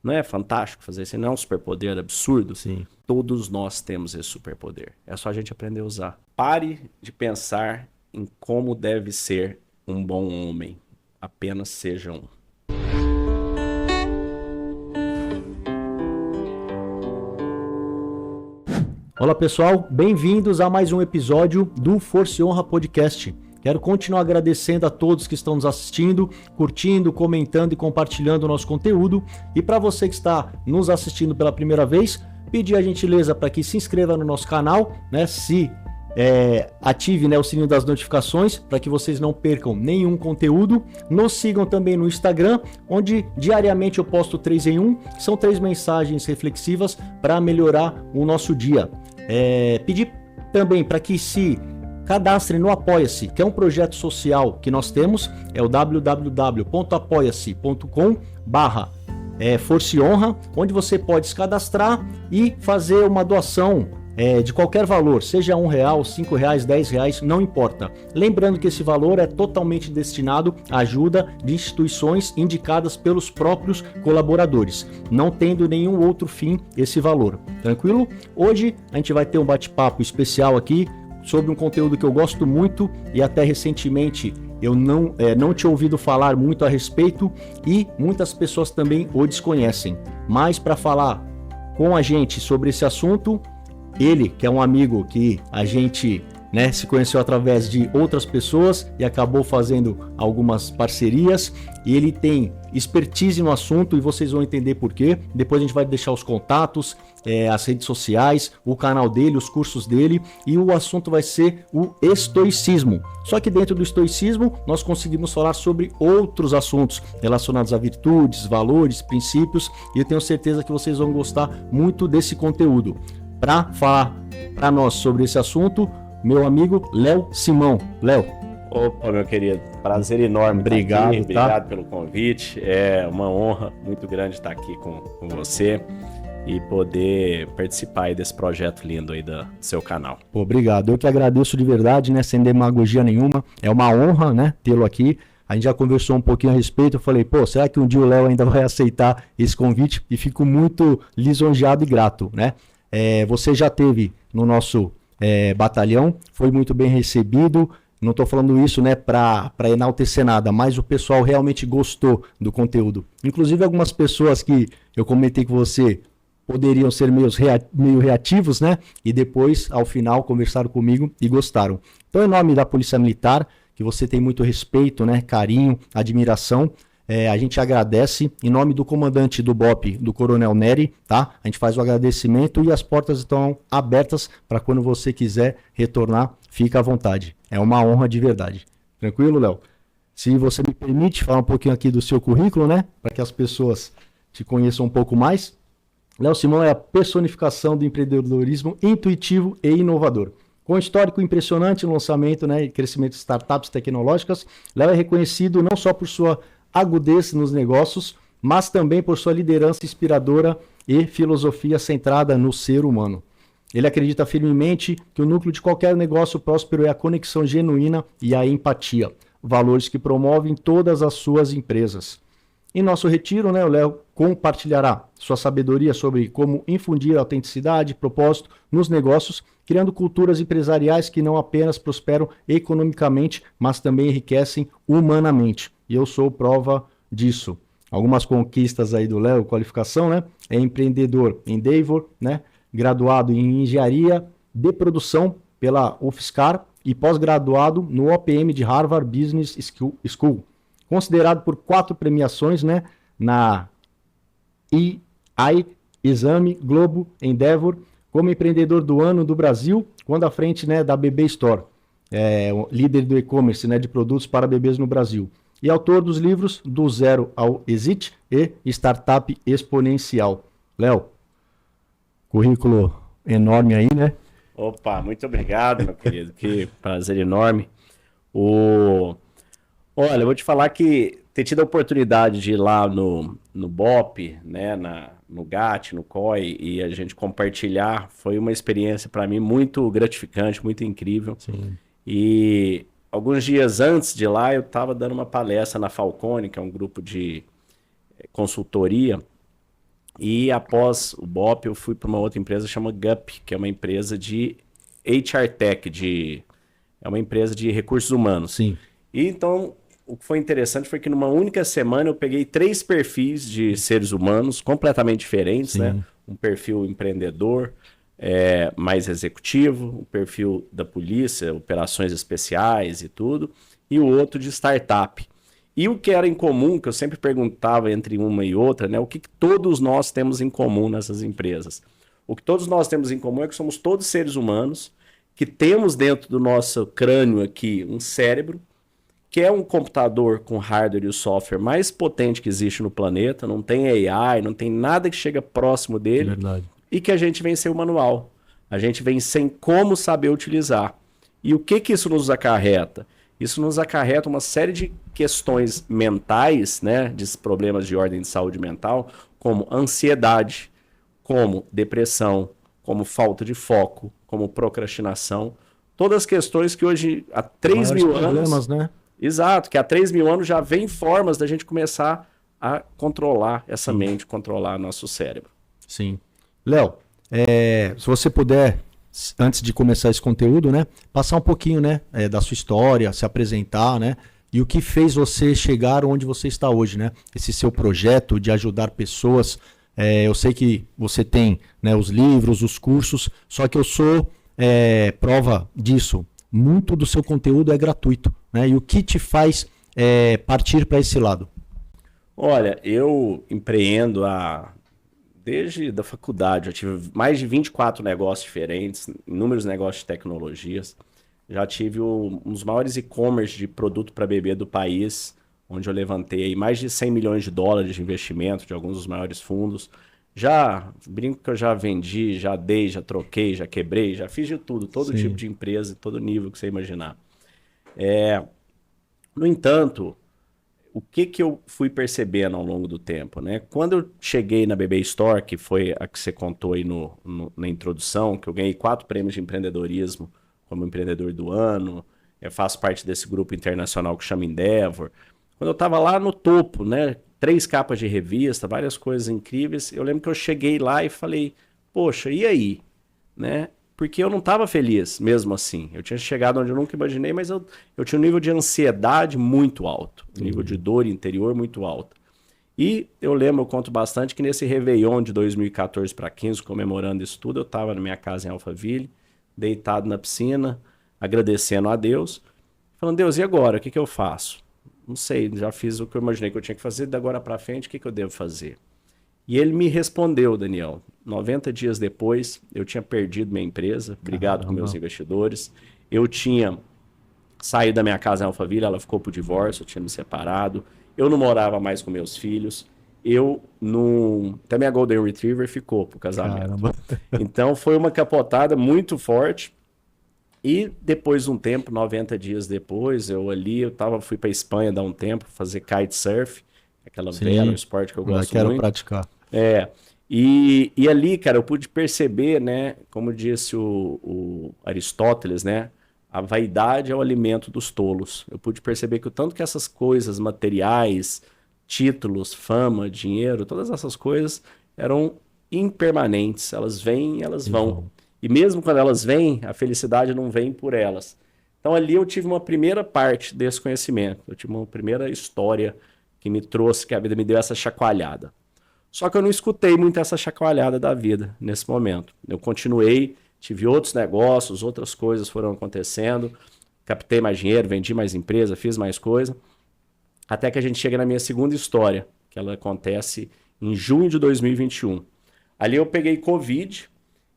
Não é fantástico fazer isso? Não é um superpoder absurdo? Sim. Todos nós temos esse superpoder. É só a gente aprender a usar. Pare de pensar em como deve ser um bom homem. Apenas seja um. Olá pessoal, bem-vindos a mais um episódio do Força e Honra Podcast. Quero continuar agradecendo a todos que estão nos assistindo, curtindo, comentando e compartilhando o nosso conteúdo. E para você que está nos assistindo pela primeira vez, pedir a gentileza para que se inscreva no nosso canal, né? Ative, né, o sininho das notificações para que vocês não percam nenhum conteúdo. Nos sigam também no Instagram, onde diariamente eu posto 3 em 1, que são 3 mensagens reflexivas para melhorar o nosso dia. Pedir também para que se cadastre no Apoia-se, que é um projeto social que nós temos, é o www.apoia-se.com/Força e Honra, onde você pode se cadastrar e fazer uma doação de qualquer valor, seja R$1, R$5, R$10, não importa. Lembrando que esse valor é totalmente destinado à ajuda de instituições indicadas pelos próprios colaboradores, não tendo nenhum outro fim esse valor. Tranquilo? Hoje a gente vai ter um bate-papo especial aqui sobre um conteúdo que eu gosto muito e até recentemente eu não tinha ouvido falar muito a respeito e muitas pessoas também o desconhecem. Mas para falar com a gente sobre esse assunto, ele, que é um amigo que a gente se conheceu através de outras pessoas e acabou fazendo algumas parcerias, e ele tem expertise no assunto e vocês vão entender por quê. Depois a gente vai deixar os contatos, as redes sociais, o canal dele, os cursos dele, e o assunto vai ser o estoicismo. Só que dentro do estoicismo nós conseguimos falar sobre outros assuntos relacionados a virtudes, valores, princípios, e eu tenho certeza que vocês vão gostar muito desse conteúdo. Para falar para nós sobre esse assunto, meu amigo Léo Simão. Léo. Opa, meu querido, prazer enorme. Obrigado, aqui. Obrigado pelo convite. É uma honra muito grande estar aqui com você e poder participar aí desse projeto lindo aí do seu canal. Obrigado, eu que agradeço de verdade, sem demagogia nenhuma. É uma honra, tê-lo aqui. A gente já conversou um pouquinho a respeito. Eu falei, será que um dia o Léo ainda vai aceitar esse convite? E fico muito lisonjeado e grato, Você já esteve no nosso batalhão, foi muito bem recebido. Não estou falando isso para enaltecer nada, mas o pessoal realmente gostou do conteúdo. Inclusive algumas pessoas que eu comentei com você poderiam ser meio reativos, e depois, ao final, conversaram comigo e gostaram. Então, em nome da Polícia Militar, que você tem muito respeito, carinho, admiração, a gente agradece em nome do comandante do BOPE, do Coronel Nery, tá? A gente faz o agradecimento e as portas estão abertas para quando você quiser retornar, fica à vontade. É uma honra de verdade. Tranquilo, Léo? Se você me permite falar um pouquinho aqui do seu currículo, para que as pessoas te conheçam um pouco mais. Léo Simão é a personificação do empreendedorismo intuitivo e inovador. Com um histórico impressionante no lançamento e crescimento de startups tecnológicas, Léo é reconhecido não só por sua agudez nos negócios, mas também por sua liderança inspiradora e filosofia centrada no ser humano. Ele acredita firmemente que o núcleo de qualquer negócio próspero é a conexão genuína e a empatia, valores que promovem todas as suas empresas. Em nosso retiro, o Léo compartilhará sua sabedoria sobre como infundir autenticidade e propósito nos negócios, criando culturas empresariais que não apenas prosperam economicamente, mas também enriquecem humanamente. E eu sou prova disso. Algumas conquistas aí do Léo, qualificação, é empreendedor em Endeavor, graduado em engenharia de produção pela UFSCar e pós-graduado no OPM de Harvard Business School. Considerado por 4 premiações, na EI, Exame, Globo, Endeavor, como empreendedor do ano do Brasil, quando à frente da BB Store, líder do e-commerce de produtos para bebês no Brasil. E autor dos livros Do Zero ao Exit e Startup Exponencial. Léo, currículo enorme aí, Opa, muito obrigado, meu querido. Que prazer enorme. Olha, eu vou te falar que ter tido a oportunidade de ir lá no BOPE, no GAT, no COI, e a gente compartilhar, foi uma experiência para mim muito gratificante, muito incrível. Sim. E alguns dias antes de lá, eu estava dando uma palestra na Falcone, que é um grupo de consultoria, E após o BOP, eu fui para uma outra empresa que chama GUP, que é uma empresa de HR Tech, é uma empresa de recursos humanos. Sim. E então, o que foi interessante foi que numa única semana eu peguei 3 perfis de seres humanos completamente diferentes, né? Sim. Um perfil empreendedor, mais executivo, o perfil da polícia, operações especiais e tudo, e o outro de startup. E o que era em comum, que eu sempre perguntava entre uma e outra, né? O que todos nós temos em comum nessas empresas? O que todos nós temos em comum é que somos todos seres humanos, que temos dentro do nosso crânio aqui um cérebro, que é um computador com hardware e o software mais potente que existe no planeta, não tem AI, não tem nada que chega próximo dele, Verdade. e que a gente vem sem o manual. A gente vem sem como saber utilizar. E o que isso nos acarreta? Isso nos acarreta uma série de questões mentais, né, de problemas de ordem de saúde mental, como ansiedade, como depressão, como falta de foco, como procrastinação. Todas as questões que hoje, há 3 Maiores mil problemas, anos... né? Exato, que há 3 mil anos já vem formas da gente começar a controlar essa mente, controlar nosso cérebro. Sim. Léo, se você puder, antes de começar esse conteúdo, né, passar um pouquinho, né, da sua história, se apresentar, né, e o que fez você chegar onde você está hoje, né? Esse seu projeto de ajudar pessoas. Eu sei que você tem, né, os livros, os cursos, só que eu sou prova disso. Muito do seu conteúdo é gratuito, né? E o que te faz partir para esse lado? Olha, eu empreendo desde a faculdade. Eu tive mais de 24 negócios diferentes, inúmeros negócios de tecnologias. Já tive um dos maiores e-commerce de produto para bebê do país, onde eu levantei aí mais de 100 milhões de dólares de investimento de alguns dos maiores fundos. Já brinco que eu já vendi, já dei, já troquei, já quebrei, já fiz de tudo, todo Sim. tipo de empresa, todo nível que você imaginar. No entanto, o que eu fui percebendo ao longo do tempo, né? Quando eu cheguei na BB Store, que foi a que você contou aí na introdução, que eu ganhei 4 prêmios de empreendedorismo como empreendedor do ano, eu faço parte desse grupo internacional que chama Endeavor. Quando eu estava lá no topo, né? 3 capas de revista, várias coisas incríveis, eu lembro que eu cheguei lá e falei, poxa, e aí? Né? Porque eu não estava feliz mesmo assim. Eu tinha chegado onde eu nunca imaginei, mas eu tinha um nível de ansiedade muito alto, um nível de dor interior muito alto. E eu lembro, eu conto bastante, que nesse Réveillon de 2014 para 15, comemorando isso tudo, eu estava na minha casa em Alphaville, deitado na piscina, agradecendo a Deus, falando, Deus, e agora? O que eu faço? Não sei, já fiz o que eu imaginei que eu tinha que fazer, da agora para frente, o que eu devo fazer? E ele me respondeu, Daniel, 90 dias depois, eu tinha perdido minha empresa, brigado com meus investidores, eu tinha saído da minha casa em Alphaville, ela ficou por divórcio, eu tinha me separado, eu não morava mais com meus filhos, até minha Golden Retriever ficou pro casamento. Caramba. Então foi uma capotada muito forte. E depois de um tempo, 90 dias depois, fui para Espanha dar um tempo, fazer kitesurf, aquela vela, um esporte que eu gosto quero muito. praticar. E ali, cara, eu pude perceber, né, como disse o Aristóteles, né, a vaidade é o alimento dos tolos. Eu pude perceber que o tanto que essas coisas materiais, títulos, fama, dinheiro, todas essas coisas eram impermanentes, elas vêm e elas vão. E mesmo quando elas vêm, a felicidade não vem por elas. Então ali eu tive uma primeira parte desse conhecimento. Eu tive uma primeira história que me trouxe, que a vida me deu essa chacoalhada. Só que eu não escutei muito essa chacoalhada da vida nesse momento. Eu continuei, tive outros negócios, outras coisas foram acontecendo, captei mais dinheiro, vendi mais empresa, fiz mais coisa, até que a gente chega na minha segunda história, que ela acontece em junho de 2021. Ali eu peguei Covid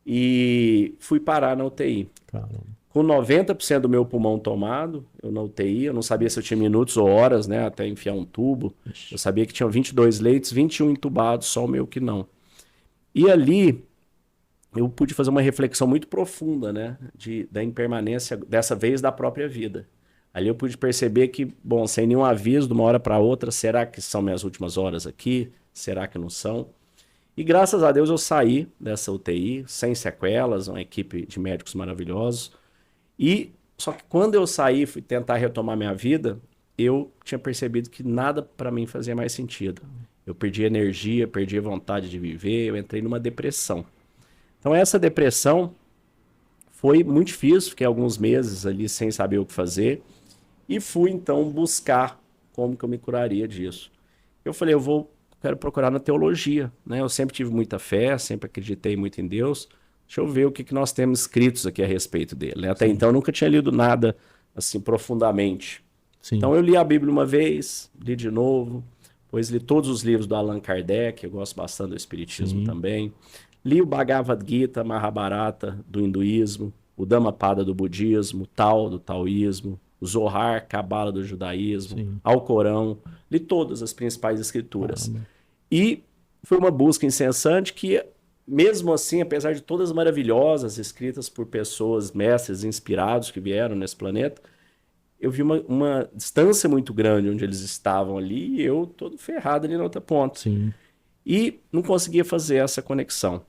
e fui parar na UTI. Caramba. Com 90% do meu pulmão tomado, eu na UTI, eu não sabia se eu tinha minutos ou horas, né, até enfiar um tubo. Eu sabia que tinham 22 leitos, 21 entubados, só o meu que não. E ali eu pude fazer uma reflexão muito profunda, né, da impermanência, dessa vez, da própria vida. Ali eu pude perceber que, bom, sem nenhum aviso, de uma hora para outra, será que são minhas últimas horas aqui? Será que não são? E graças a Deus eu saí dessa UTI, sem sequelas, uma equipe de médicos maravilhosos. Só que quando eu saí e fui tentar retomar minha vida, eu tinha percebido que nada para mim fazia mais sentido. eu perdi energia, perdi a vontade de viver, eu entrei numa depressão. Então essa depressão foi muito difícil, fiquei alguns meses ali sem saber o que fazer e fui então buscar como que eu me curaria disso. Eu falei, quero procurar na teologia, né? Eu sempre tive muita fé, sempre acreditei muito em Deus. Deixa eu ver o que nós temos escritos aqui a respeito dele, né? Até então eu nunca tinha lido nada assim profundamente. Sim. Então eu li a Bíblia uma vez, li de novo, depois li todos os livros do Allan Kardec, eu gosto bastante do Espiritismo também. Li o Bhagavad Gita, Mahabharata, do hinduísmo, o Dhammapada do budismo, o Tao do taoísmo, o Zohar, Cabala do judaísmo, Alcorão, li todas as principais escrituras. E foi uma busca incessante que, mesmo assim, apesar de todas maravilhosas, escritas por pessoas, mestres inspirados que vieram nesse planeta, eu vi uma distância muito grande onde eles estavam ali e eu todo ferrado ali na outra ponta. Sim. E não conseguia fazer essa conexão.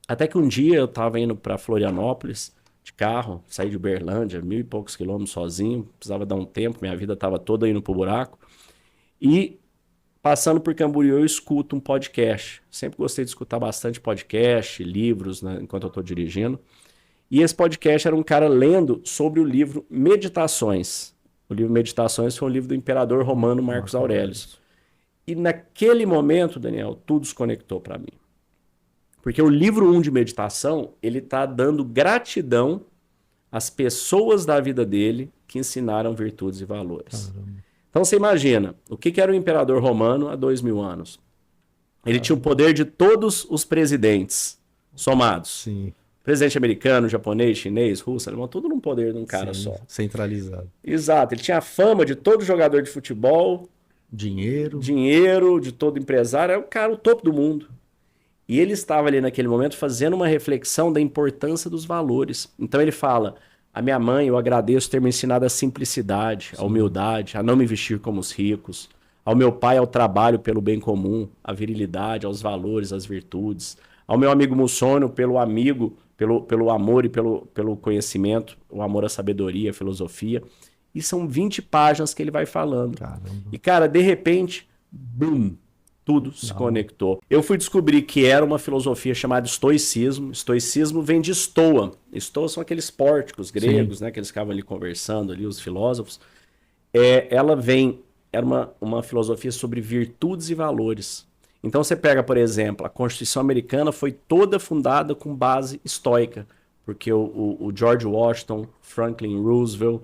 Até que um dia eu estava indo para Florianópolis de carro, saí de Uberlândia, 1.000 e poucos quilômetros sozinho, precisava dar um tempo, minha vida estava toda indo pro buraco. E passando por Camboriú eu escuto um podcast. Sempre gostei de escutar bastante podcast, livros, né, enquanto eu estou dirigindo. E esse podcast era um cara lendo sobre o livro Meditações. O livro Meditações foi um livro do imperador romano Marcos Aurélio. E naquele momento, Daniel, tudo se conectou para mim. Porque o livro 1 de meditação, ele está dando gratidão às pessoas da vida dele que ensinaram virtudes e valores. Caramba. Então você imagina, o que era o imperador romano há 2000 anos? Ele tinha o poder de todos os presidentes somados. Sim. Presidente americano, japonês, chinês, russo, alemão, tudo num poder de um cara só. Centralizado. Exato, ele tinha a fama de todo jogador de futebol, Dinheiro. de todo empresário, era o topo do mundo. E ele estava ali naquele momento fazendo uma reflexão da importância dos valores. Então ele fala, a minha mãe, eu agradeço ter me ensinado a simplicidade, a humildade, a não me vestir como os ricos. Ao meu pai, ao trabalho pelo bem comum, à virilidade, aos valores, às virtudes. Ao meu amigo Mussônio, pelo amor e pelo conhecimento, o amor à sabedoria, à filosofia. E são 20 páginas que ele vai falando. Caramba. E, cara, de repente, bum, tudo se conectou. Eu fui descobrir que era uma filosofia chamada estoicismo. Estoicismo vem de estoa. Estoa são aqueles pórticos gregos, né, que eles ficavam ali conversando, ali, os filósofos. Era uma filosofia sobre virtudes e valores. Então você pega, por exemplo, a Constituição Americana foi toda fundada com base estoica, porque o George Washington, Franklin Roosevelt,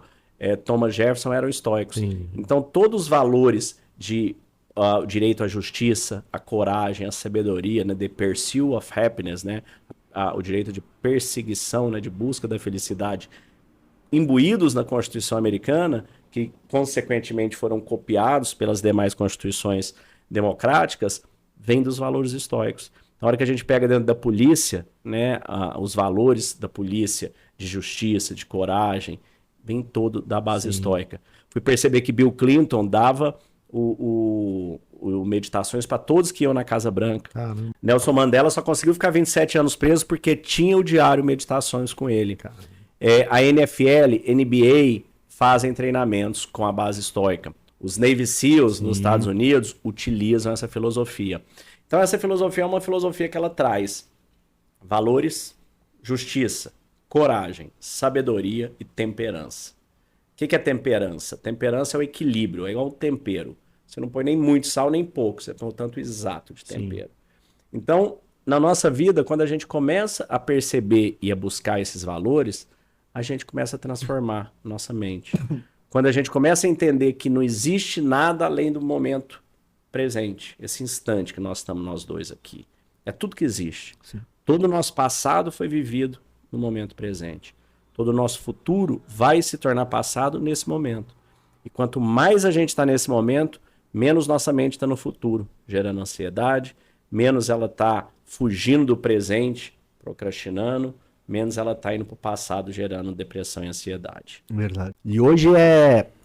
Thomas Jefferson eram estoicos. Sim. Então todos os valores de o direito à justiça, a coragem, a sabedoria, né, the pursuit of happiness, né, o direito de perseguição, né, de busca da felicidade, imbuídos na Constituição Americana, que consequentemente foram copiados pelas demais constituições democráticas, vem dos valores estoicos. Na hora que a gente pega dentro da polícia, né, os valores da polícia, de justiça, de coragem, vem todo da base estoica. Fui perceber que Bill Clinton dava o meditações para todos que iam na Casa Branca. Caramba. Nelson Mandela só conseguiu ficar 27 anos preso porque tinha o diário Meditações com ele. A NFL, NBA fazem treinamentos com a base estoica. Os Navy SEALs nos Estados Unidos utilizam essa filosofia. Então essa filosofia é uma filosofia que ela traz valores, justiça, coragem, sabedoria e temperança. O que é temperança? Temperança é o equilíbrio, é igual um tempero. Você não põe nem muito sal nem pouco, você põe o tanto exato de tempero. Então, na nossa vida, quando a gente começa a perceber e a buscar esses valores, a gente começa a transformar nossa mente. Quando a gente começa a entender que não existe nada além do momento presente, esse instante que nós estamos nós dois aqui. É tudo que existe. Sim. Todo o nosso passado foi vivido no momento presente. Todo o nosso futuro vai se tornar passado nesse momento. E quanto mais a gente está nesse momento, menos nossa mente está no futuro, gerando ansiedade, menos ela está fugindo do presente, procrastinando, menos ela está indo para o passado, gerando depressão e ansiedade. Verdade. E hoje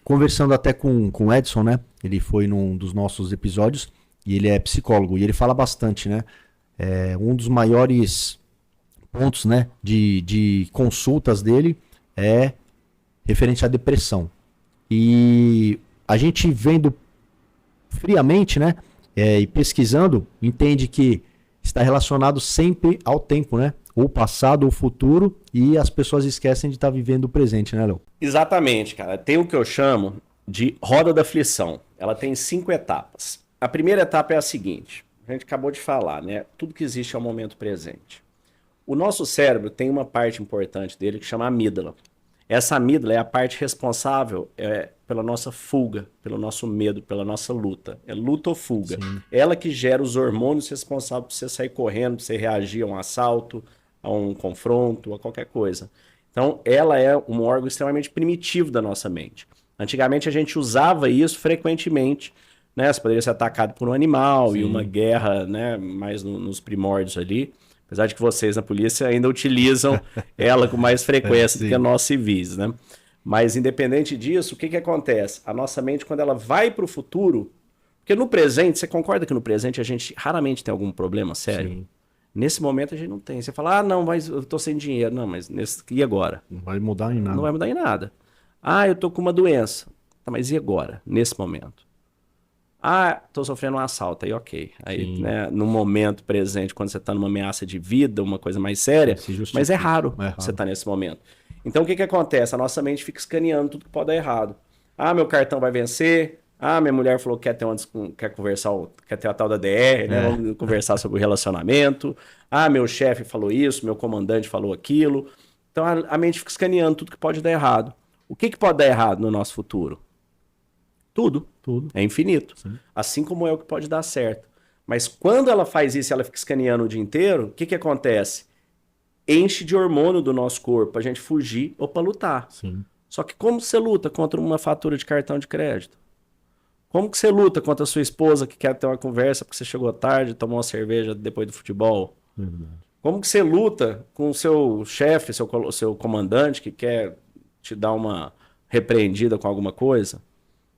conversando até com o Edson, né? Ele foi num dos nossos episódios e ele é psicólogo e ele fala bastante, né? Um dos maiores pontos, né, de consultas dele é referente à depressão. E a gente vendo friamente, né, e pesquisando, entende que está relacionado sempre ao tempo, né? Ou passado ou futuro, e as pessoas esquecem de estar vivendo o presente, né, Léo? Exatamente, cara. Tem o que eu chamo de roda da aflição. Ela tem 5 etapas. A primeira etapa é a seguinte, a gente acabou de falar, né? Tudo que existe é o momento presente. O nosso cérebro tem uma parte importante dele que chama amígdala. Essa amígdala é a parte responsável pela nossa fuga, pelo nosso medo, pela nossa luta. É luta ou fuga. Sim. Ela que gera os hormônios responsáveis por você sair correndo, por você reagir a um assalto, a um confronto, a qualquer coisa. Então, ela é um órgão extremamente primitivo da nossa mente. Antigamente, a gente usava isso frequentemente, né? Você poderia ser atacado por um animal. Sim. E uma guerra, né? Mais nos primórdios ali. Apesar de que vocês na polícia ainda utilizam ela com mais frequência do que nós civis, né? Mas independente disso, o que acontece? A nossa mente, quando ela vai para o futuro, porque no presente, você concorda que no presente a gente raramente tem algum problema sério? Sim. Nesse momento a gente não tem. Você fala, ah, não, mas eu tô sem dinheiro. Não, mas e agora? Não vai mudar em nada. Não vai mudar em nada. Ah, eu tô com uma doença. Tá, mas e agora? Nesse momento? Ah, tô sofrendo um assalto. Aí, ok. Aí, né, no momento presente, quando você tá numa ameaça de vida, uma coisa mais séria, mas é raro você tá nesse momento. Então, o que acontece? A nossa mente fica escaneando tudo que pode dar errado. Ah, meu cartão vai vencer. Ah, minha mulher falou que quer conversar, quer ter a tal da DR, né? Vamos conversar sobre o relacionamento. Ah, meu chefe falou isso, meu comandante falou aquilo. Então, a mente fica escaneando tudo que pode dar errado. O que pode dar errado no nosso futuro? Tudo. É infinito. Sim. Assim como é o que pode dar certo. Mas quando ela faz isso e ela fica escaneando o dia inteiro, o que acontece? Enche de hormônio do nosso corpo pra gente fugir ou pra lutar. Sim. Só que como você luta contra uma fatura de cartão de crédito? Como que você luta contra a sua esposa que quer ter uma conversa porque você chegou tarde, tomou uma cerveja depois do futebol? Verdade. Como que você luta com o seu chefe, seu comandante que quer te dar uma repreendida com alguma coisa?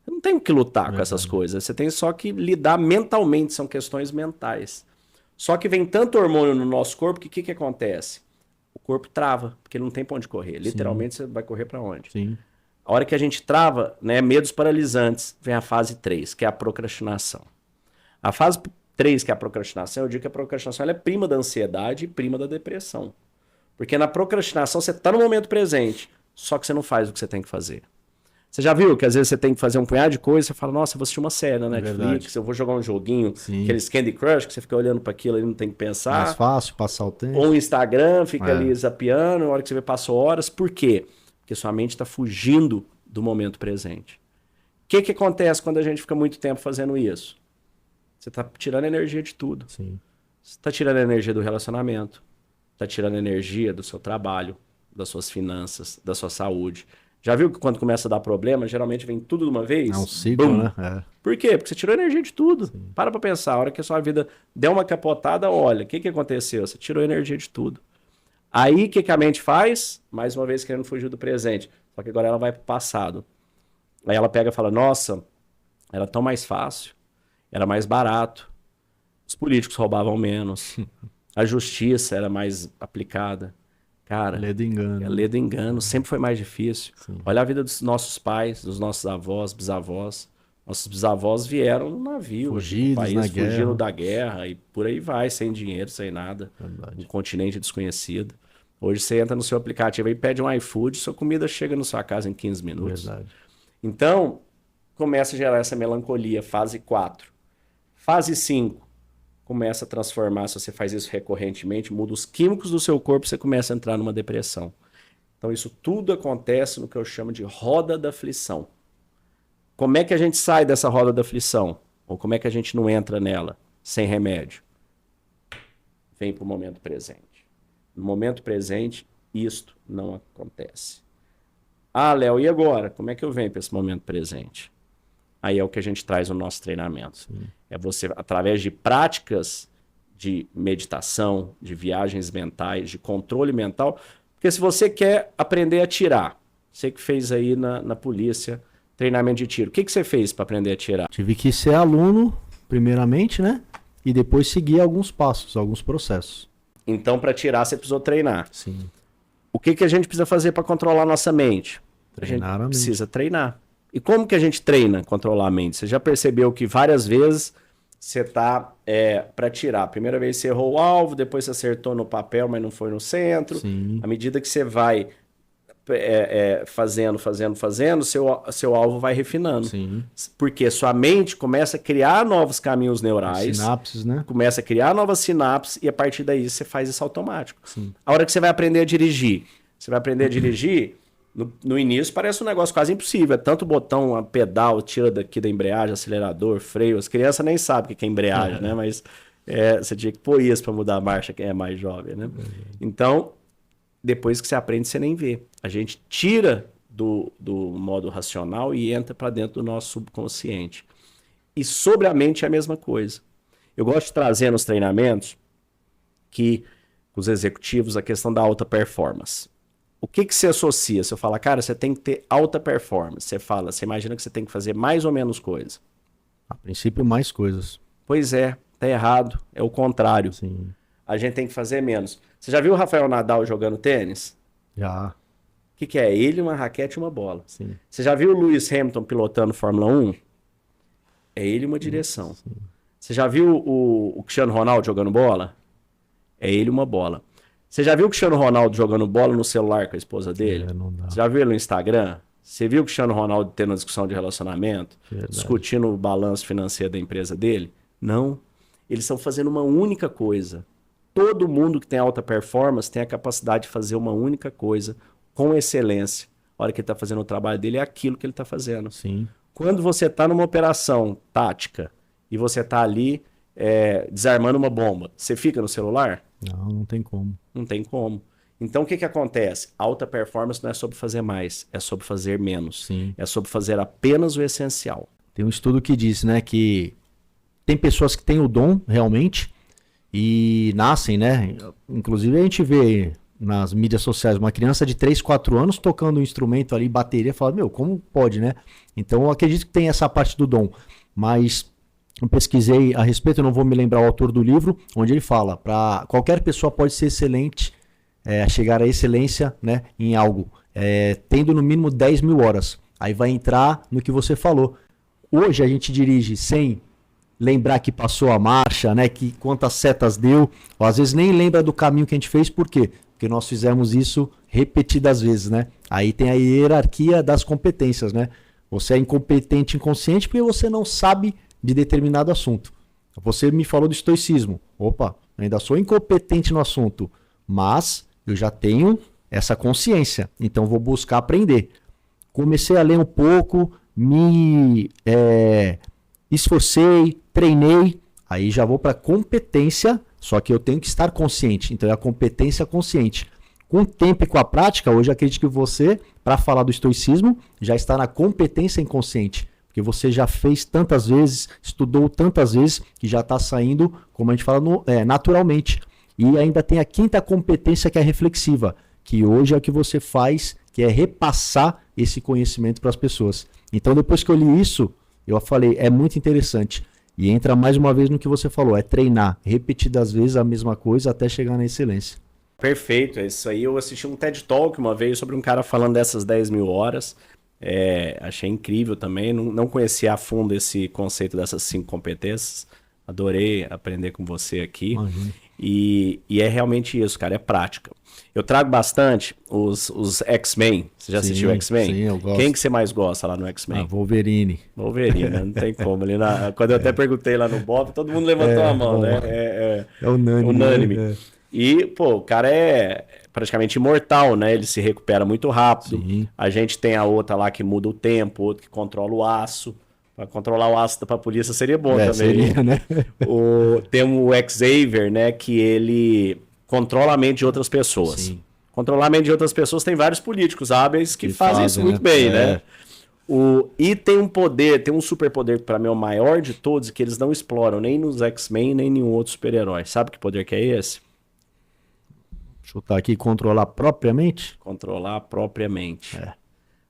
Você não tem que lutar com essas coisas. Você tem só que lidar mentalmente. São questões mentais. Só que vem tanto hormônio no nosso corpo que o que acontece? O corpo trava, porque não tem pra onde correr. Literalmente, você vai correr pra onde? Sim. A hora que a gente trava, né, medos paralisantes, vem a fase 3, que é a procrastinação. A fase 3, que é a procrastinação, eu digo que a procrastinação ela é prima da ansiedade e prima da depressão. Porque na procrastinação você tá no momento presente, só que você não faz o que você tem que fazer. Você já viu que às vezes você tem que fazer um punhado de coisa, você fala, nossa, eu vou assistir uma série na Netflix, eu vou jogar um joguinho, aqueles Candy Crush, que você fica olhando para aquilo e não tem que pensar. Mais fácil, passar o tempo. Ou o Instagram, fica ali zapeando, a hora que você vê, passou horas. Por quê? Porque sua mente está fugindo do momento presente. O que acontece quando a gente fica muito tempo fazendo isso? Você está tirando energia de tudo. Sim. Você está tirando energia do relacionamento, está tirando energia do seu trabalho, das suas finanças, da sua saúde. Já viu que quando começa a dar problema, geralmente vem tudo de uma vez? É um ciclo, Bum. né? Por quê? Porque você tirou energia de tudo. Sim. Para pra pensar. A hora que a sua vida der uma capotada, olha, o que aconteceu? Você tirou energia de tudo. Aí, o que a mente faz? Mais uma vez querendo fugir do presente. Só que agora ela vai pro passado. Aí ela pega e fala, nossa, era tão mais fácil, era mais barato, os políticos roubavam menos, a justiça era mais aplicada. Cara, lê do engano. Lê do engano, sempre foi mais difícil. Sim. Olha a vida dos nossos pais, dos nossos avós, bisavós. Nossos bisavós vieram no navio, fugidos país, na fugiram guerra. Da guerra e por aí vai, sem dinheiro, sem nada. Verdade. Um continente desconhecido. Hoje você entra no seu aplicativo e pede um iFood, sua comida chega na sua casa em 15 minutos. Verdade. Então, começa a gerar essa melancolia, fase 4. Fase 5. Começa a transformar, se você faz isso recorrentemente, muda os químicos do seu corpo, você começa a entrar numa depressão. Então isso tudo acontece no que eu chamo de roda da aflição. Como é que a gente sai dessa roda da aflição? Ou como é que a gente não entra nela sem remédio? Vem para o momento presente. No momento presente, isto não acontece. Ah, Léo, e agora? Como é que eu venho para esse momento presente? Aí é o que a gente traz no nosso treinamento. Sim. É você, através de práticas de meditação, de viagens mentais, de controle mental. Porque se você quer aprender a atirar, você que fez aí na polícia, treinamento de tiro, o que você fez para aprender a atirar? Tive que ser aluno, primeiramente, né? E depois seguir alguns passos, alguns processos. Então, para atirar, você precisou treinar. Sim. O que a gente precisa fazer para controlar a nossa mente? Treinar a gente a mente. Precisa treinar. E como que a gente treina controlar a mente? Você já percebeu que várias vezes você tá para tirar. A primeira vez você errou o alvo, depois você acertou no papel, mas não foi no centro. Sim. À medida que você vai fazendo, seu alvo vai refinando. Sim. Porque sua mente começa a criar novos caminhos neurais, Sinapses, né? começa a criar novas sinapses e a partir daí você faz isso automático. Sim. A hora que você vai aprender a dirigir, no início parece um negócio quase impossível. É tanto botão, pedal, tira daqui da embreagem, acelerador, freio. As crianças nem sabem o que é embreagem, né? Mas você tinha que pôr isso para mudar a marcha, quem é mais jovem, né? Então, depois que você aprende, você nem vê. A gente tira do modo racional e entra para dentro do nosso subconsciente. E sobre a mente é a mesma coisa. Eu gosto de trazer nos treinamentos que os executivos a questão da alta performance. O que se associa? Se eu falar, cara, você tem que ter alta performance. Você imagina que você tem que fazer mais ou menos coisa. A princípio, mais coisas. Pois é, tá errado. É o contrário. Sim. A gente tem que fazer menos. Você já viu o Rafael Nadal jogando tênis? Já. O que é? Ele, uma raquete e uma bola. Sim. Você já viu o Lewis Hamilton pilotando Fórmula 1? É ele uma direção. Sim. Você já viu o Cristiano Ronaldo jogando bola? É ele uma bola. Você já viu o Cristiano Ronaldo jogando bola no celular com a esposa dele? Não dá. Você já viu ele no Instagram? Você viu o Cristiano Ronaldo tendo uma discussão de relacionamento? Verdade. Discutindo o balanço financeiro da empresa dele? Não. Eles estão fazendo uma única coisa. Todo mundo que tem alta performance tem a capacidade de fazer uma única coisa com excelência. A hora que ele está fazendo o trabalho dele é aquilo que ele está fazendo. Sim. Quando você está numa operação tática e você está ali desarmando uma bomba, você fica no celular? Não tem como. Não tem como. Então o que acontece? Alta performance não é sobre fazer mais, é sobre fazer menos. Sim. É sobre fazer apenas o essencial. Tem um estudo que diz, né, que tem pessoas que têm o dom realmente e nascem, né? Inclusive a gente vê nas mídias sociais uma criança de 3, 4 anos tocando um instrumento ali, bateria, fala, meu, como pode, né? Então eu acredito que tem essa parte do dom, mas eu pesquisei a respeito, eu não vou me lembrar o autor do livro, onde ele fala, para qualquer pessoa pode ser excelente, chegar à excelência, né, em algo, tendo no mínimo 10 mil horas. Aí vai entrar no que você falou. Hoje a gente dirige sem lembrar que passou a marcha, né, que quantas setas deu, ou às vezes nem lembra do caminho que a gente fez, por quê? Porque nós fizemos isso repetidas vezes, né? Aí tem a hierarquia das competências, né? Você é incompetente inconsciente porque você não sabe de determinado assunto. Você me falou do estoicismo. Opa, ainda sou incompetente no assunto, mas eu já tenho essa consciência, então vou buscar aprender. Comecei a ler um pouco, me esforcei, treinei, aí já vou para competência, só que eu tenho que estar consciente, então é a competência consciente. Com o tempo e com a prática, hoje eu acredito que você, para falar do estoicismo, já está na competência inconsciente, porque você já fez tantas vezes, estudou tantas vezes, que já está saindo, como a gente fala, naturalmente. E ainda tem a quinta competência, que é reflexiva, que hoje é o que você faz, que é repassar esse conhecimento para as pessoas. Então, depois que eu li isso, eu falei, é muito interessante. E entra mais uma vez no que você falou, é treinar repetidas vezes a mesma coisa até chegar na excelência. Perfeito, é isso aí. Eu assisti um TED Talk uma vez sobre um cara falando dessas 10 mil horas. Achei incrível também. Não conhecia a fundo esse conceito dessas 5 competências. Adorei aprender com você aqui. Imagina. E é realmente isso, cara, é prática. Eu trago bastante os X-Men. Você já assistiu X-Men? Sim, eu gosto. Quem que você mais gosta lá no X-Men? Wolverine. Wolverine, né? Não tem como. Quando eu até perguntei lá no Bob, todo mundo levantou a mão, né? É unânime. Unânime. Né? E, pô, o cara é praticamente imortal, né? Ele se recupera muito rápido. Sim. A gente tem a outra lá que muda o tempo, outro que controla o aço. Para controlar o aço pra polícia seria bom também. Seria, né? Tem o Xavier, né? Que ele controla a mente de outras pessoas. Sim. Controlar a mente de outras pessoas tem vários políticos hábeis que fazem isso muito bem, né? E tem um poder, tem um superpoder que para mim é o maior de todos, que eles não exploram nem nos X-Men, nem em nenhum outro super-herói. Sabe que poder que é esse? Chutar aqui, controlar propriamente? Controlar propriamente.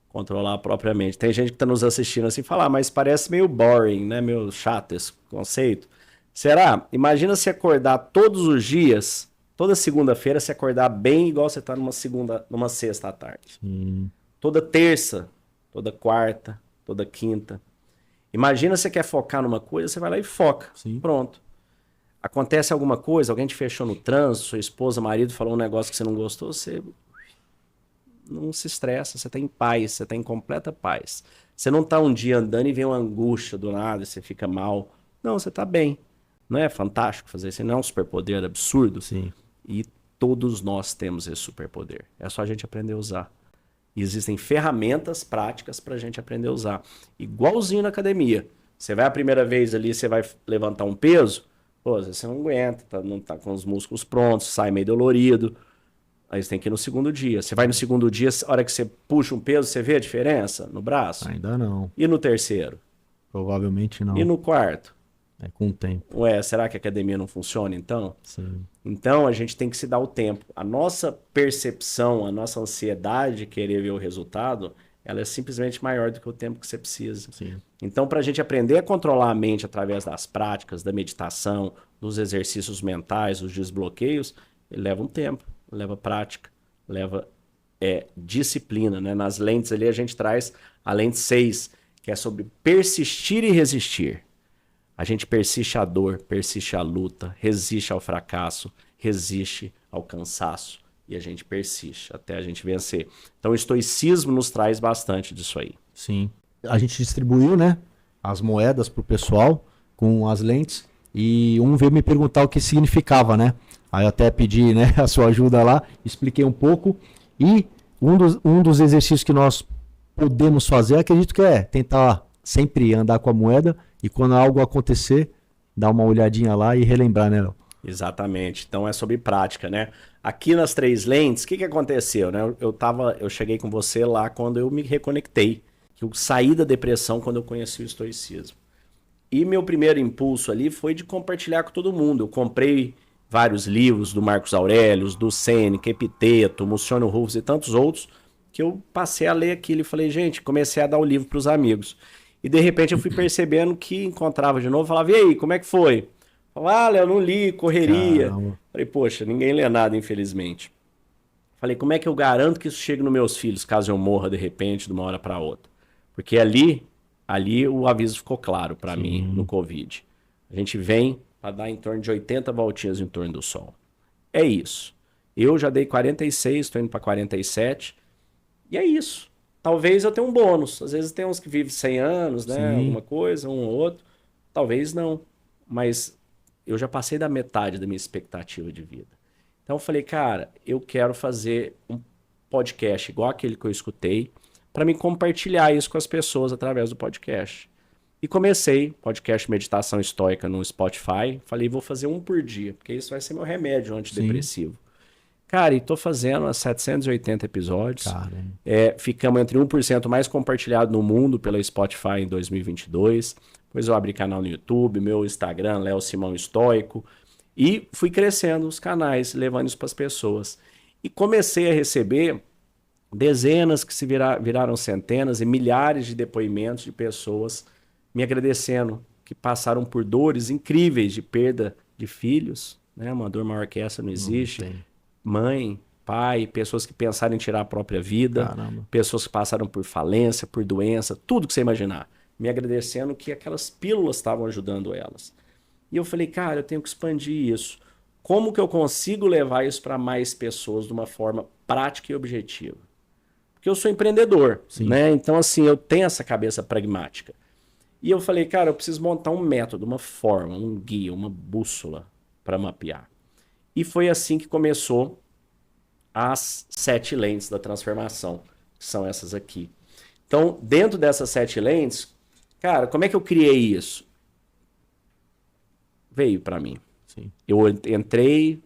Controlar propriamente. Tem gente que tá nos assistindo assim e fala, mas parece meio boring, né? Meio chato esse conceito. Será? Imagina se acordar todos os dias, toda segunda-feira, se acordar bem igual você tá numa sexta à tarde. Sim. Toda terça, toda quarta, toda quinta. Imagina você quer focar numa coisa, você vai lá e foca. Sim. Pronto. Acontece alguma coisa, alguém te fechou no trânsito, sua esposa, marido falou um negócio que você não gostou, você não se estressa, você tá em paz, você tá em completa paz. Você não tá um dia andando e vem uma angústia do nada, você fica mal. Não, você tá bem. Não é fantástico fazer isso? Não é um superpoder absurdo? Sim. E todos nós temos esse superpoder. É só a gente aprender a usar. E existem ferramentas práticas para a gente aprender a usar. Igualzinho na academia. Você vai a primeira vez ali, você vai levantar um peso, pô, você não aguenta, não tá com os músculos prontos, sai meio dolorido. Aí você tem que ir no segundo dia. Você vai no segundo dia, a hora que você puxa um peso, você vê a diferença no braço? Ainda não. E no terceiro? Provavelmente não. E no quarto? É com o tempo. Ué, será que a academia não funciona então? Sim. Então a gente tem que se dar o tempo. A nossa percepção, a nossa ansiedade de querer ver o resultado, ela é simplesmente maior do que o tempo que você precisa. Sim. Então, para a gente aprender a controlar a mente através das práticas, da meditação, dos exercícios mentais, dos desbloqueios, ele leva um tempo, leva prática, leva disciplina. Né? Nas lentes ali a gente traz a lente 6, que é sobre persistir e resistir. A gente persiste à dor, persiste à luta, resiste ao fracasso, resiste ao cansaço e a gente persiste até a gente vencer. Então o estoicismo nos traz bastante disso aí. Sim. A gente distribuiu, né, as moedas pro pessoal com as lentes e um veio me perguntar o que significava, né? Aí eu até pedi, né, a sua ajuda lá, expliquei um pouco e um dos exercícios que nós podemos fazer, acredito que é tentar sempre andar com a moeda e quando algo acontecer, dar uma olhadinha lá e relembrar, né, Léo? Exatamente. Então é sobre prática, né? Aqui nas 3 lentes, o que aconteceu, né? Eu cheguei com você lá quando eu me reconectei, que eu saí da depressão quando eu conheci o estoicismo. E meu primeiro impulso ali foi de compartilhar com todo mundo. Eu comprei vários livros do Marcos Aurelius, do Sêneca, Epiteto, Muciano Rufus e tantos outros, que eu passei a ler aquilo e falei, gente, comecei a dar o livro para os amigos. E de repente eu fui percebendo que encontrava de novo, falava, e aí, como é que foi? Falava, eu não li, correria. Caramba. Falei, poxa, ninguém lê nada, infelizmente. Falei, como é que eu garanto que isso chegue nos meus filhos, caso eu morra de repente, de uma hora para outra? Porque ali o aviso ficou claro para mim no Covid. A gente vem para dar em torno de 80 voltinhas em torno do Sol. É isso. Eu já dei 46, estou indo para 47. E é isso. Talvez eu tenha um bônus. Às vezes tem uns que vivem 100 anos, né? Sim. Alguma coisa, um ou outro. Talvez não. Mas eu já passei da metade da minha expectativa de vida. Então eu falei, cara, eu quero fazer um podcast igual aquele que eu escutei para me compartilhar isso com as pessoas através do podcast. E comecei podcast Meditação Estoica no Spotify. Falei, vou fazer um por dia, porque isso vai ser meu remédio antidepressivo. Cara, e tô fazendo 780 episódios. Ficamos entre 1% mais compartilhado no mundo pela Spotify em 2022. Depois eu abri canal no YouTube, meu Instagram, Léo Simão Estoico. E fui crescendo os canais, levando isso para as pessoas. E comecei a receber dezenas que se viraram centenas e milhares de depoimentos de pessoas me agradecendo, que passaram por dores incríveis de perda de filhos. Né? Uma dor maior que essa não existe. Mãe, pai, pessoas que pensaram em tirar a própria vida, pessoas que passaram por falência, por doença, tudo que você imaginar. Me agradecendo que aquelas pílulas estavam ajudando elas. E eu falei, cara, eu tenho que expandir isso. Como que eu consigo levar isso para mais pessoas de uma forma prática e objetiva? Porque eu sou empreendedor, né? Então, assim, eu tenho essa cabeça pragmática. E eu falei, cara, eu preciso montar um método, uma forma, um guia, uma bússola para mapear. E foi assim que começou as 7 lentes da transformação, que são essas aqui. Então, dentro dessas 7 lentes, cara, como é que eu criei isso? Veio para mim. Eu entrei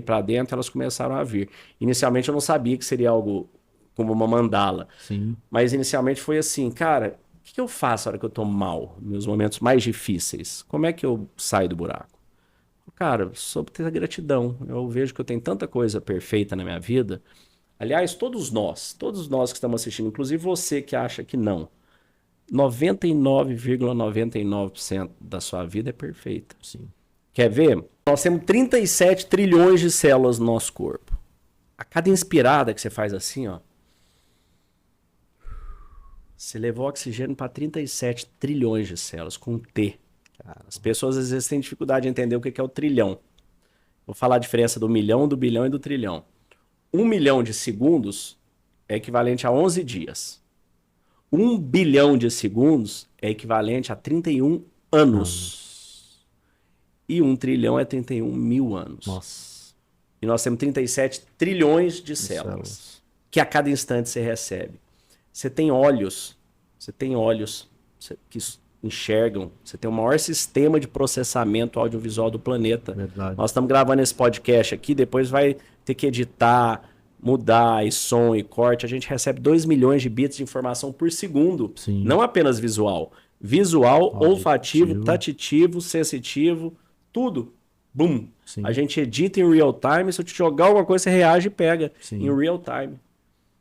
para dentro, elas começaram a vir. Inicialmente eu não sabia que seria algo como uma mandala. Mas inicialmente foi assim, cara, o que eu faço na hora que eu tô mal, nos meus momentos mais difíceis? Como é que eu saio do buraco? Cara, sobre ter gratidão. Eu vejo que eu tenho tanta coisa perfeita na minha vida. Aliás, todos nós que estamos assistindo, inclusive você que acha que não, 99,99% da sua vida é perfeita. Quer ver? Nós temos 37 trilhões de células no nosso corpo. A cada inspirada que você faz assim, ó, Você levou oxigênio para 37 trilhões de células, com T. As pessoas às vezes têm dificuldade de entender o que é o trilhão. Vou falar a diferença do milhão, do bilhão e do trilhão. 1 milhão de segundos é equivalente a 11 dias. 1 bilhão de segundos é equivalente a 31 anos. E 1 trilhão é 31 mil anos. Nossa. E nós temos 37 trilhões de células que a cada instante você recebe. Você tem olhos que enxergam, você tem o maior sistema de processamento audiovisual do planeta. Verdade. Nós estamos gravando esse podcast aqui, depois vai ter que editar, mudar e som e corte. A gente recebe 2 milhões de bits de informação por segundo. Sim. Não apenas visual. Visual, Auditivo. olfativo, tatitivo, sensitivo, tudo. Bum! Sim. A gente edita em real time, se eu te jogar alguma coisa, você reage e pega em real time.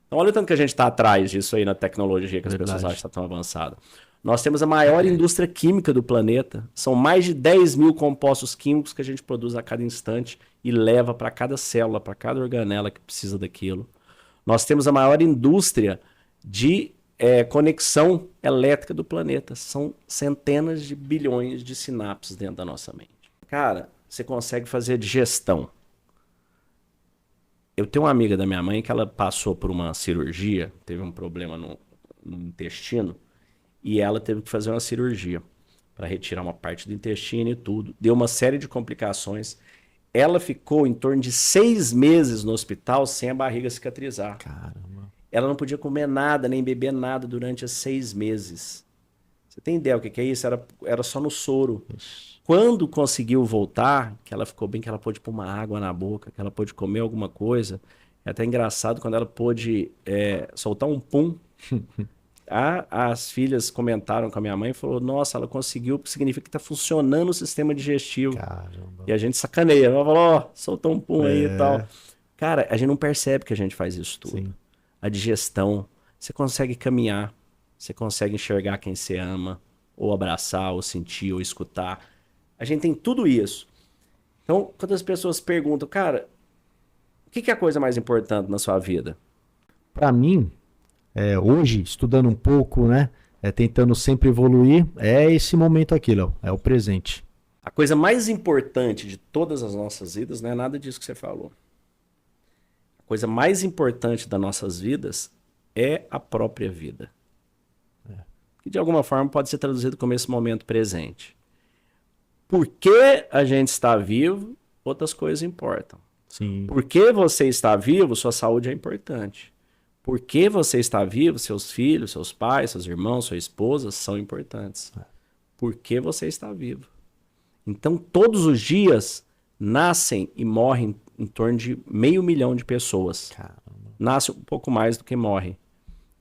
Então olha o tanto que a gente está atrás disso aí na tecnologia que as pessoas acham que está tão avançada. Nós temos a maior indústria química do planeta. São mais de 10 mil compostos químicos que a gente produz a cada instante e leva para cada célula, para cada organela que precisa daquilo. Nós temos a maior indústria de conexão elétrica do planeta. São centenas de bilhões de sinapses dentro da nossa mente. Cara, você consegue fazer digestão. Eu tenho uma amiga da minha mãe que ela passou por uma cirurgia, teve um problema no intestino, e ela teve que fazer uma cirurgia para retirar uma parte do intestino e tudo. Deu uma série de complicações. Ela ficou em torno de 6 meses no hospital sem a barriga cicatrizar. Caramba. Ela não podia comer nada, nem beber nada durante os 6 meses. Você tem ideia o que é isso? Era só no soro. Quando conseguiu voltar, que ela ficou bem, que ela pôde pôr uma água na boca, que ela pôde comer alguma coisa. É até engraçado quando ela pôde soltar um pum. As filhas comentaram com a minha mãe e falou: nossa, ela conseguiu, significa que está funcionando o sistema digestivo. Caramba. E a gente sacaneia. Ela falou: ó, soltou um pum aí e tal. Cara, a gente não percebe que a gente faz isso tudo. Sim. A digestão, você consegue caminhar, você consegue enxergar quem você ama, ou abraçar, ou sentir, ou escutar. A gente tem tudo isso. Então, quando as pessoas perguntam, cara, o que é a coisa mais importante na sua vida? Para mim, hoje, estudando um pouco, né? Tentando sempre evoluir, é esse momento aqui, Léo. É o presente. A coisa mais importante de todas as nossas vidas não é nada disso que você falou. A coisa mais importante das nossas vidas é a própria vida. Que de alguma forma pode ser traduzido como esse momento presente. Por que a gente está vivo, outras coisas importam. Sim. Por que você está vivo, sua saúde é importante. Por que você está vivo, seus filhos, seus pais, seus irmãos, sua esposa são importantes. Por que você está vivo? Então, todos os dias nascem e morrem em torno de 500 mil de pessoas. Caramba. Nasce um pouco mais do que morre.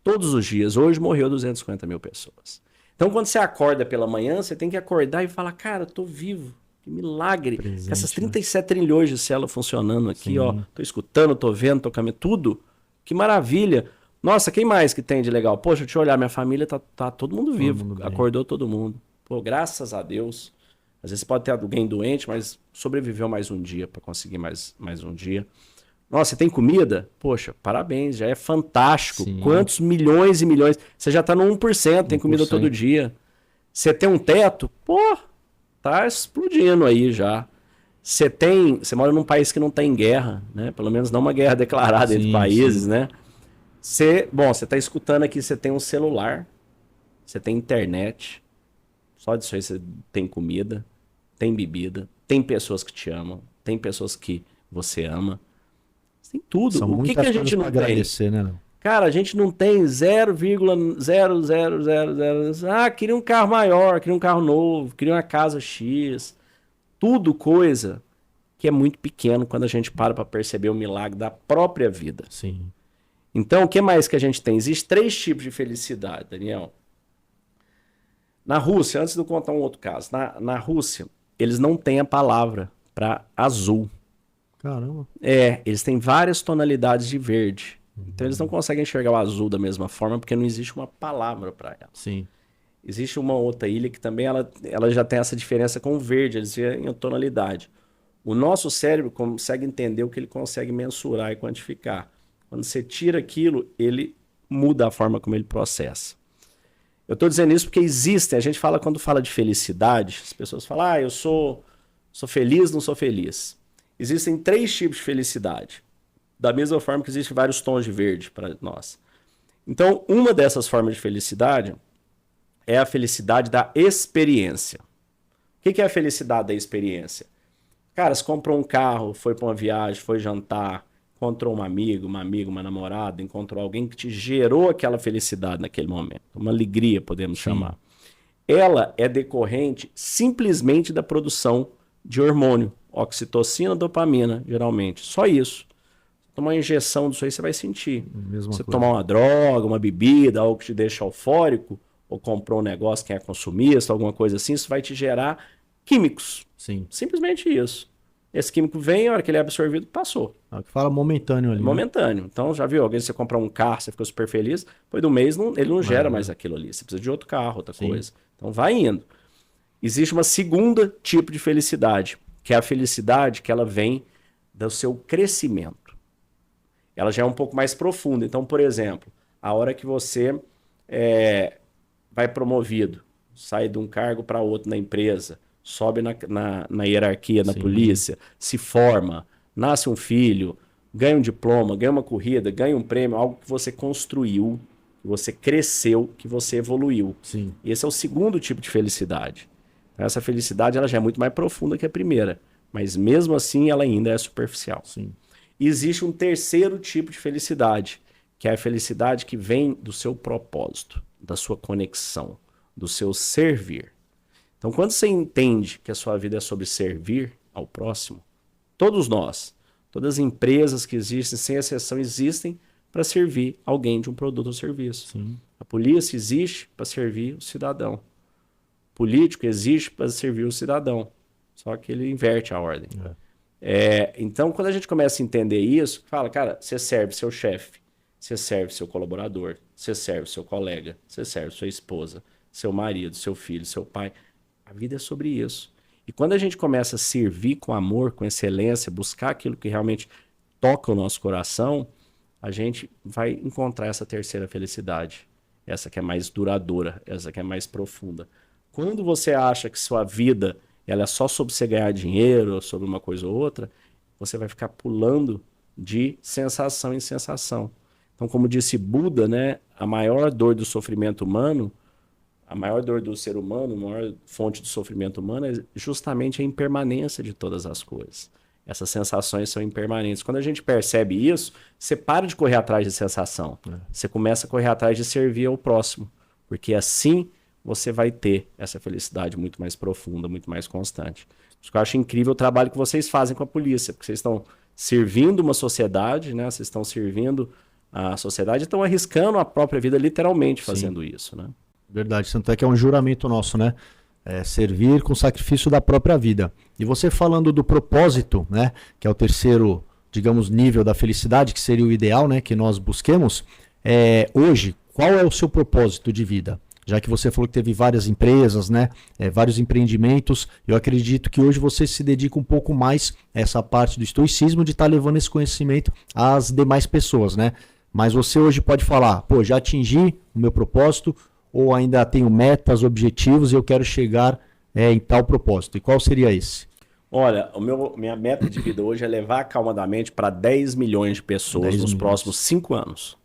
Todos os dias. Hoje morreu 250 mil pessoas. Então, quando você acorda pela manhã, você tem que acordar e falar: cara, eu tô vivo. Que milagre. Presente, Com essas 37 trilhões de células funcionando aqui, ó. Tô escutando, tô vendo, tô caminhando, tudo. Que maravilha. Nossa, quem mais que tem de legal? Poxa, deixa eu olhar, minha família tá todo mundo vivo. mundo bem. Acordou todo mundo. Pô, graças a Deus. Às vezes pode ter alguém doente, mas sobreviveu mais um dia para conseguir mais um dia. Nossa, você tem comida? Poxa, parabéns, já é fantástico. Sim. Quantos milhões e milhões. Você já tá no 1%, tem comida 1%. todo dia. Você tem um teto? Pô, tá explodindo aí já. Você mora num país que não tem guerra, né? Pelo menos não uma guerra declarada entre países, né? Você tá escutando aqui, você tem um celular, você tem internet. Só disso aí você tem comida, tem bebida, tem pessoas que te amam, tem pessoas que você ama. Você tem tudo. São O que a gente não tem? agradecer, né, Léo? Cara, a gente não tem 0,0000. Ah, queria um carro maior, queria um carro novo, queria uma casa X. Tudo coisa que é muito pequeno quando a gente para perceber o milagre da própria vida. Sim. Então, o que mais que a gente tem? Existem 3 tipos de felicidade, Daniel. Na Rússia, antes de eu contar um outro caso, na Rússia, eles não têm a palavra para azul. Caramba. Eles têm várias tonalidades de verde. Então, eles não conseguem enxergar o azul da mesma forma porque não existe uma palavra para ela. Sim. Existe uma outra ilha que também ela já tem essa diferença com o verde, eles veem a tonalidade. O nosso cérebro consegue entender o que ele consegue mensurar e quantificar. Quando você tira aquilo, ele muda a forma como ele processa. Eu estou dizendo isso porque existem, a gente fala, quando fala de felicidade, as pessoas falam, eu sou feliz, não sou feliz. Existem 3 tipos de felicidade, da mesma forma que existem vários tons de verde para nós. Então, uma dessas formas de felicidade é a felicidade da experiência. O que é a felicidade da experiência? Cara, você comprou um carro, foi para uma viagem, foi jantar, encontrou um amigo, uma namorada, encontrou alguém que te gerou aquela felicidade naquele momento. Uma alegria, podemos chamar. Ela é decorrente simplesmente da produção de hormônio, oxitocina, dopamina, geralmente. Só isso. Tomar uma injeção disso aí, você vai sentir. Você tomar uma droga, uma bebida, algo que te deixa eufórico, ou comprou um negócio que é consumista, alguma coisa assim, isso vai te gerar químicos. Sim. Simplesmente isso. Esse químico vem, a hora que ele é absorvido, passou. É o que fala momentâneo ali. Momentâneo. Né? Então, já viu? Alguém, você comprar um carro, você ficou super feliz, depois do mês, ele não gera mais aquilo ali. Você precisa de outro carro, outra coisa. Então, vai indo. Existe uma segunda tipo de felicidade, que é a felicidade que ela vem do seu crescimento. Ela já é um pouco mais profunda. Então, por exemplo, a hora que você vai promovido, sai de um cargo para outro na empresa, sobe na hierarquia, na polícia, se forma, nasce um filho, ganha um diploma, ganha uma corrida, ganha um prêmio, algo que você construiu, que você cresceu, que você evoluiu. Sim. Esse é o segundo tipo de felicidade. Essa felicidade ela já é muito mais profunda que a primeira, mas mesmo assim ela ainda é superficial. Sim. E existe um terceiro tipo de felicidade, que é a felicidade que vem do seu propósito, da sua conexão, do seu servir. Então, quando você entende que a sua vida é sobre servir ao próximo, todos nós, todas as empresas que existem, sem exceção, existem para servir alguém de um produto ou serviço. Sim. A polícia existe para servir o cidadão. O político existe para servir o cidadão. Só que ele inverte a ordem. Então, quando a gente começa a entender isso, fala, cara, você serve seu chefe, você serve seu colaborador, você serve seu colega, você serve sua esposa, seu marido, seu filho, seu pai. A vida é sobre isso. E quando a gente começa a servir com amor, com excelência, buscar aquilo que realmente toca o nosso coração, a gente vai encontrar essa terceira felicidade. Essa que é mais duradoura, essa que é mais profunda. Quando você acha que sua vida ela é só sobre você ganhar dinheiro, ou sobre uma coisa ou outra, você vai ficar pulando de sensação em sensação. Então, como disse Buda, né, a maior dor do sofrimento humano, a maior dor do ser humano, a maior fonte de sofrimento humano é justamente a impermanência de todas as coisas. Essas sensações são impermanentes. Quando a gente percebe isso, você para de correr atrás de sensação. Você começa a correr atrás de servir ao próximo. Porque assim você vai ter essa felicidade muito mais profunda, muito mais constante. Isso que eu acho incrível o trabalho que vocês fazem com a polícia, porque vocês estão servindo uma sociedade, né? Vocês estão servindo a sociedade e estão arriscando a própria vida literalmente fazendo isso, né? Verdade, tanto é que é um juramento nosso, né? Servir com sacrifício da própria vida. E você falando do propósito, né? Que é o terceiro, digamos, nível da felicidade, que seria o ideal, né? Que nós busquemos. Hoje, qual é o seu propósito de vida? Já que você falou que teve várias empresas, né? Vários empreendimentos, eu acredito que hoje você se dedica um pouco mais a essa parte do estoicismo de estar levando esse conhecimento às demais pessoas, né? Mas você hoje pode falar, pô, já atingi o meu propósito, ou ainda tenho metas, objetivos e eu quero chegar em tal propósito. E qual seria esse? Olha, minha meta de vida hoje é levar calmadamente para 10 milhões de pessoas nos próximos 5 anos.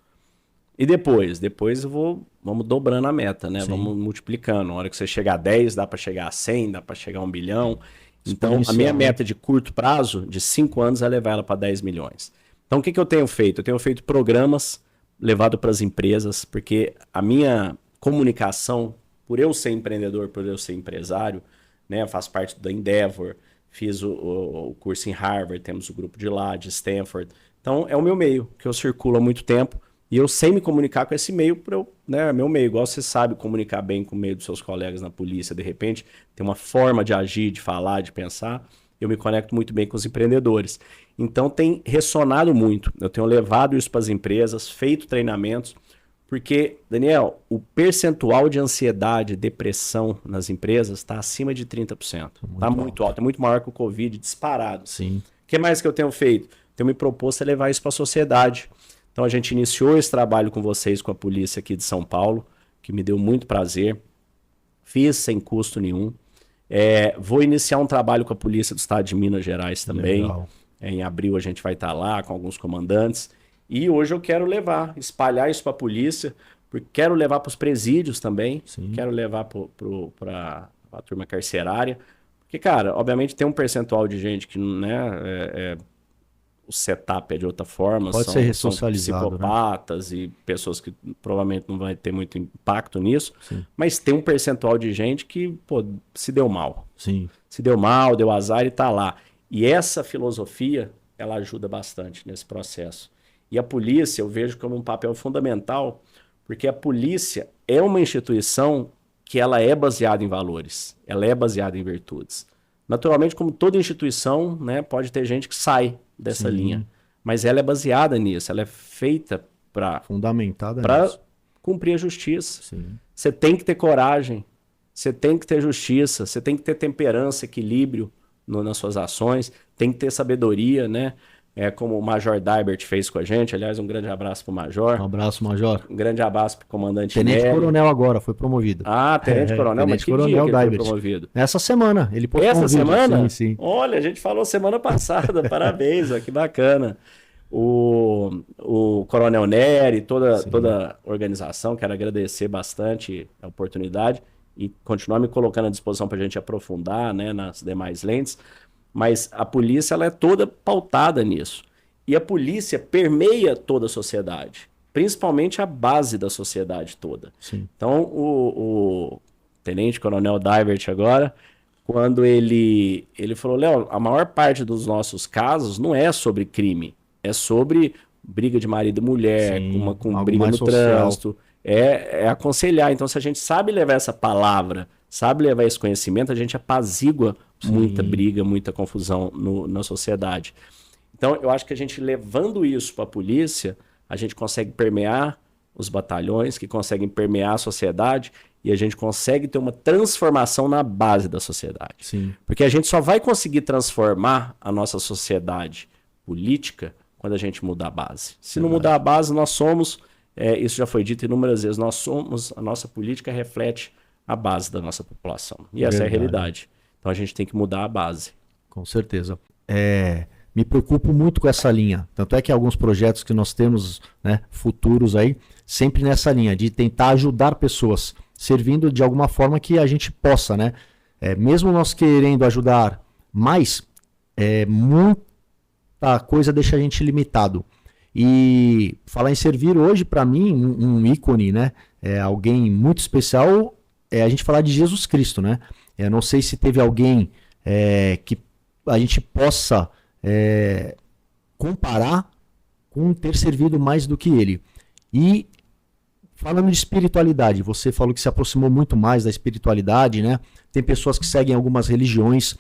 E depois vamos dobrando a meta, né? Sim. Vamos multiplicando. Na hora que você chegar a 10, dá para chegar a 100, dá para chegar a 1 bilhão. Então, a minha meta de curto prazo, de 5 anos, é levar ela para 10 milhões. Então, o que eu tenho feito? Eu tenho feito programas levados para as empresas, porque a minha comunicação, por eu ser empreendedor, por eu ser empresário, né? Eu faço parte da Endeavor, fiz o curso em Harvard, temos o grupo de lá, de Stanford. Então, é o meu meio, que eu circulo há muito tempo. E eu sei me comunicar com esse meio, né, meu meio, igual você sabe comunicar bem com o meio dos seus colegas na polícia, de repente, tem uma forma de agir, de falar, de pensar, eu me conecto muito bem com os empreendedores. Então tem ressonado muito, eu tenho levado isso para as empresas, feito treinamentos, porque, Daniel, o percentual de ansiedade e depressão nas empresas está acima de 30%. Está muito alto, é muito maior que o Covid, disparado. Sim. O que mais que eu tenho feito? Tenho me proposto a levar isso para a sociedade. Então a gente iniciou esse trabalho com vocês, com a polícia aqui de São Paulo, que me deu muito prazer. Fiz sem custo nenhum. Vou iniciar um trabalho com a Polícia do Estado de Minas Gerais também. Legal. Em abril a gente vai estar lá com alguns comandantes. E hoje eu quero espalhar isso para a polícia, porque quero levar para os presídios também. Sim. Quero levar para a turma carcerária. Porque, cara, obviamente tem um percentual de gente que, né, o setup é de outra forma. Pode ser ressocializado, são psicopatas, né? E pessoas que provavelmente não vai ter muito impacto nisso. Sim. Mas tem um percentual de gente que, pô, se deu mal. Sim. Se deu mal, deu azar e tá lá. E essa filosofia, ela ajuda bastante nesse processo. E a polícia eu vejo como um papel fundamental, porque a polícia é uma instituição que ela é baseada em valores, ela é baseada em virtudes. Naturalmente, como toda instituição, né, pode ter gente que sai dessa linha, mas ela é baseada nisso, ela é feita para fundamentada nisso, cumprir a justiça. Sim. Você tem que ter coragem, você tem que ter justiça, você tem que ter temperança, equilíbrio nas suas ações, tem que ter sabedoria, né? Como o Major Daibert fez com a gente. Aliás, um grande abraço pro Major. Um abraço, Major. Um grande abraço pro comandante Tenente Nery. Coronel agora, foi promovido. Tenente Coronel, Tenente mas que Coronel dia que ele Daibert. foi promovido? Essa semana, ele postou Essa um vídeo. semana? Sim. Olha, a gente falou semana passada, parabéns, ó, que bacana. O Coronel Nery, toda a organização, quero agradecer bastante a oportunidade e continuar me colocando à disposição para a gente aprofundar, né, nas demais lentes. Mas a polícia ela é toda pautada nisso. E a polícia permeia toda a sociedade, principalmente a base da sociedade toda. Sim. Então, o Tenente Coronel Daibert agora, quando ele falou, Léo, a maior parte dos nossos casos não é sobre crime, é sobre briga de marido e mulher, com briga no trânsito, é aconselhar. Então, se a gente sabe levar essa palavra, sabe levar esse conhecimento, a gente apazigua muita briga, muita confusão na sociedade. Então, eu acho que a gente levando isso para a polícia, a gente consegue permear os batalhões, que conseguem permear a sociedade, e a gente consegue ter uma transformação na base da sociedade. Sim. Porque a gente só vai conseguir transformar a nossa sociedade política quando a gente mudar a base. Se não mudar a base, nós somos, isso já foi dito inúmeras vezes, a nossa política reflete a base da nossa população. E essa é a realidade. Então a gente tem que mudar a base. Com certeza. Me preocupo muito com essa linha. Tanto é que alguns projetos que nós temos, né, futuros aí, sempre nessa linha, de tentar ajudar pessoas, servindo de alguma forma que a gente possa, né? Mesmo nós querendo ajudar mais, muita coisa deixa a gente limitado. E falar em servir hoje, para mim, um ícone, né? Alguém muito especial, a gente falar de Jesus Cristo, né? Não sei se teve alguém que a gente possa comparar com ter servido mais do que ele. E falando de espiritualidade, você falou que se aproximou muito mais da espiritualidade, né? Tem pessoas que seguem algumas religiões.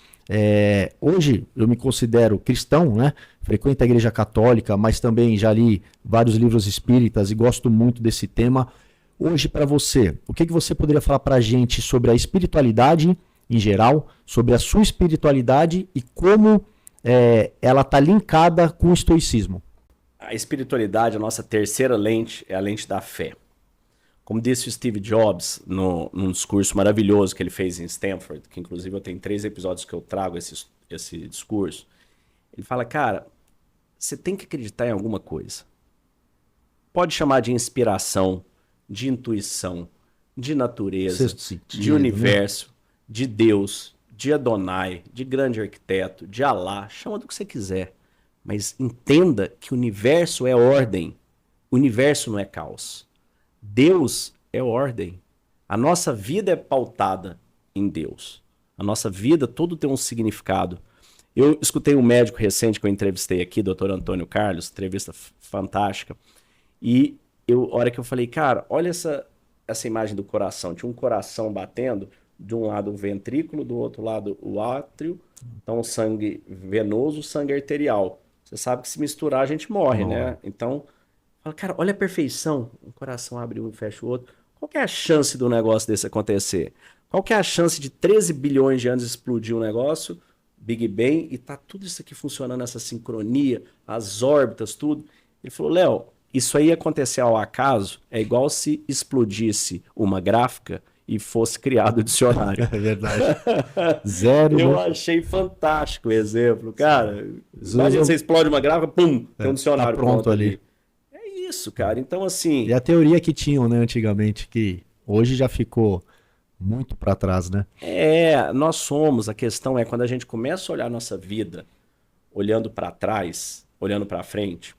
Hoje eu me considero cristão, né? Frequento a igreja católica, mas também já li vários livros espíritas e gosto muito desse tema. Hoje, para você, o que você poderia falar para a gente sobre a espiritualidade em geral, sobre a sua espiritualidade e como ela está linkada com o estoicismo? A espiritualidade, a nossa terceira lente, é a lente da fé. Como disse o Steve Jobs num discurso maravilhoso que ele fez em Stanford, que inclusive eu tenho 3 episódios que eu trago esse discurso, ele fala, cara, você tem que acreditar em alguma coisa. Pode chamar de inspiração, de intuição, de natureza, de universo, de Deus, de Adonai, de grande arquiteto, de Alá, chama do que você quiser. Mas entenda que o universo é ordem, o universo não é caos. Deus é ordem. A nossa vida é pautada em Deus. A nossa vida, tudo tem um significado. Eu escutei um médico recente que eu entrevistei aqui, Dr. Antônio Carlos, entrevista fantástica, e a hora que eu falei, cara, olha essa imagem do coração. Tinha um coração batendo, de um lado o ventrículo, do outro lado o átrio, então o sangue venoso, o sangue arterial. Você sabe que se misturar a gente morre, né? Então, fala, cara, olha a perfeição. Um coração abre um e fecha o outro. Qual que é a chance do negócio desse acontecer? Qual que é a chance de 13 bilhões de anos explodir um negócio, Big Bang, e tá tudo isso aqui funcionando, essa sincronia, as órbitas, tudo? Ele falou, Léo, isso aí acontecer ao acaso é igual se explodisse uma gráfica e fosse criado o dicionário. É verdade. Zero, Eu né? achei fantástico o exemplo, cara. Eles Imagina, usam- você explode uma gráfica, pum, tem um dicionário tá pronto pronto ali. ali. É isso, cara. Então, assim, E a teoria que tinham, né, antigamente, que hoje já ficou muito para trás, né? nós somos, a questão é quando a gente começa a olhar a nossa vida, olhando para trás, olhando para frente,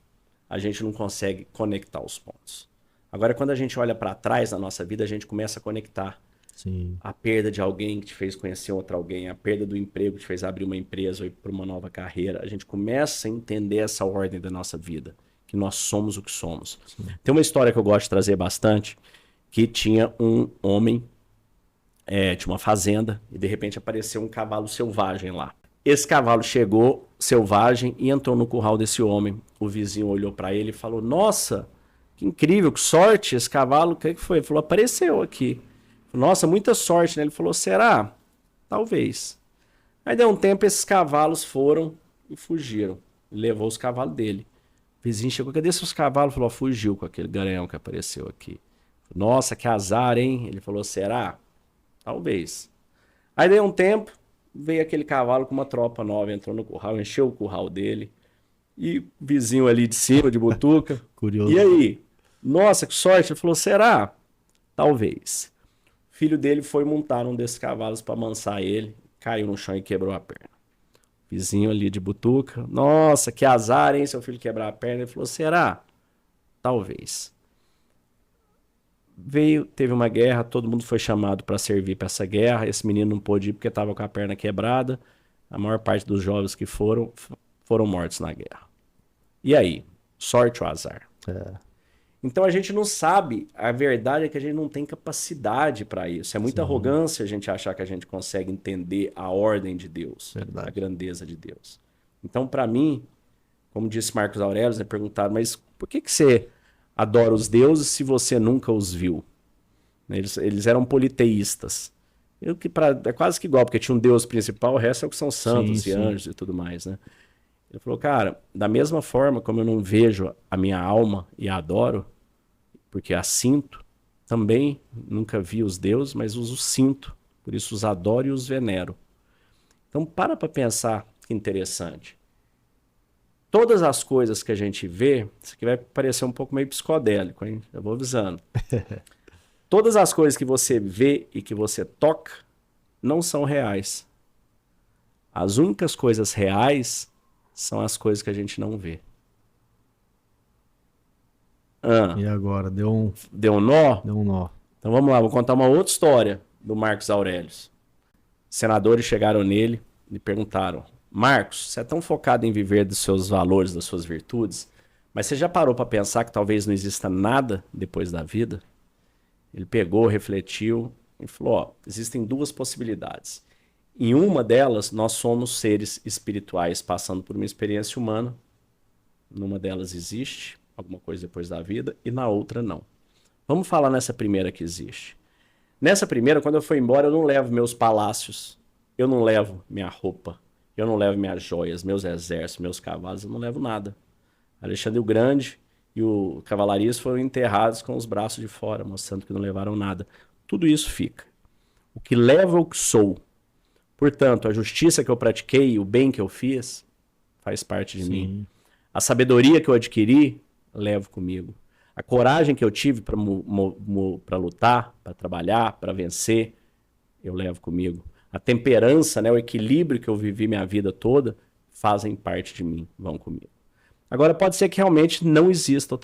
a gente não consegue conectar os pontos. Agora, quando a gente olha para trás na nossa vida, a gente começa a conectar. Sim. A perda de alguém que te fez conhecer outro alguém, a perda do emprego que te fez abrir uma empresa ou ir para uma nova carreira. A gente começa a entender essa ordem da nossa vida, que nós somos o que somos. Sim. Tem uma história que eu gosto de trazer bastante, que tinha um homem, tinha uma fazenda, e de repente apareceu um cavalo selvagem lá. Esse cavalo chegou selvagem e entrou no curral desse homem. O vizinho olhou para ele e falou: Nossa, que incrível, que sorte, esse cavalo, o que foi? Ele falou: Apareceu aqui. Nossa, muita sorte, né? Ele falou: Será? Talvez. Aí deu um tempo, esses cavalos foram e fugiram. Levou os cavalos dele. O vizinho chegou: Cadê seus cavalos? Falou: Fugiu com aquele garanhão que apareceu aqui. Nossa, que azar, hein? Ele falou: Será? Talvez. Aí deu um tempo, veio aquele cavalo com uma tropa nova, entrou no curral, encheu o curral dele. E o vizinho ali de cima, de Butuca. Curioso. E aí? Nossa, que sorte. Ele falou: Será? Talvez. O filho dele foi montar um desses cavalos para amansar ele, caiu no chão e quebrou a perna. Vizinho ali de Butuca: Nossa, que azar, hein? Seu filho quebrar a perna. Ele falou: Será? Talvez. Teve uma guerra, todo mundo foi chamado para servir para essa guerra. Esse menino não pôde ir porque estava com a perna quebrada. A maior parte dos jovens que foram mortos na guerra. E aí? Sorte ou azar? Então a gente não sabe, a verdade é que a gente não tem capacidade para isso. É muita arrogância a gente achar que a gente consegue entender a ordem de Deus, Verdade. a grandeza de Deus. Então, para mim, como disse Marcos Aurélio, né, perguntaram: Mas por que você adora os deuses se você nunca os viu? Eles eram politeístas. É quase que igual, porque tinha um deus principal, o resto é o que são santos Sim, e sim. anjos e tudo mais, né? Ele falou: Cara, da mesma forma como eu não vejo a minha alma e a adoro, porque a sinto, também nunca vi os deuses, mas os sinto, por isso os adoro e os venero. Então para pensar, que interessante. Todas as coisas que a gente vê, isso aqui vai parecer um pouco meio psicodélico, hein? Eu vou avisando. Todas as coisas que você vê e que você toca não são reais. As únicas coisas reais são as coisas que a gente não vê. E agora? Deu um Deu um nó? nó. Então vamos lá, vou contar uma outra história do Marcos Aurélio. Senadores chegaram nele e perguntaram: Marcos, você é tão focado em viver dos seus valores, das suas virtudes, mas você já parou para pensar que talvez não exista nada depois da vida? Ele pegou, refletiu e falou: Ó, existem duas possibilidades. Em uma delas, nós somos seres espirituais passando por uma experiência humana. Numa delas existe alguma coisa depois da vida e na outra não. Vamos falar nessa primeira que existe. Nessa primeira, quando eu for embora, eu não levo meus palácios, eu não levo minha roupa, eu não levo minhas joias, meus exércitos, meus cavalos, eu não levo nada. Alexandre o Grande e o cavalariço foram enterrados com os braços de fora, mostrando que não levaram nada. Tudo isso fica. O que leva é o que sou. Portanto, a justiça que eu pratiquei, o bem que eu fiz, faz parte de mim. A sabedoria que eu adquiri, levo comigo. A coragem que eu tive para lutar, para trabalhar, para vencer, eu levo comigo. A temperança, né, o equilíbrio que eu vivi minha vida toda, fazem parte de mim, vão comigo. Agora, pode ser que realmente não exista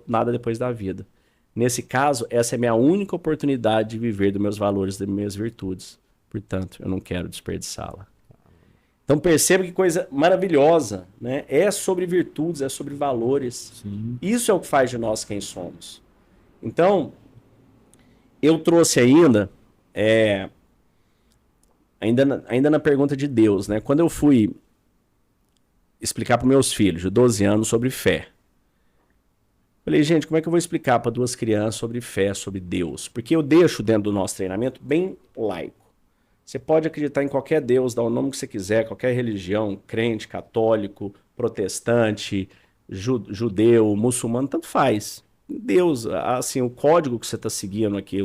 nada depois da vida. Nesse caso, essa é a minha única oportunidade de viver dos meus valores, das minhas virtudes. Portanto, eu não quero desperdiçá-la. Então perceba que coisa maravilhosa, né? É sobre virtudes, é sobre valores. Sim. Isso é o que faz de nós quem somos. Então, eu trouxe ainda na pergunta de Deus, né? Quando eu fui explicar para meus filhos de 12 anos sobre fé, falei: gente, como é que eu vou explicar para duas crianças sobre fé, sobre Deus? Porque eu deixo dentro do nosso treinamento bem laico. Você pode acreditar em qualquer Deus, dar o nome que você quiser, qualquer religião, crente, católico, protestante, judeu, muçulmano, tanto faz. Deus, assim, o código que você está seguindo aqui,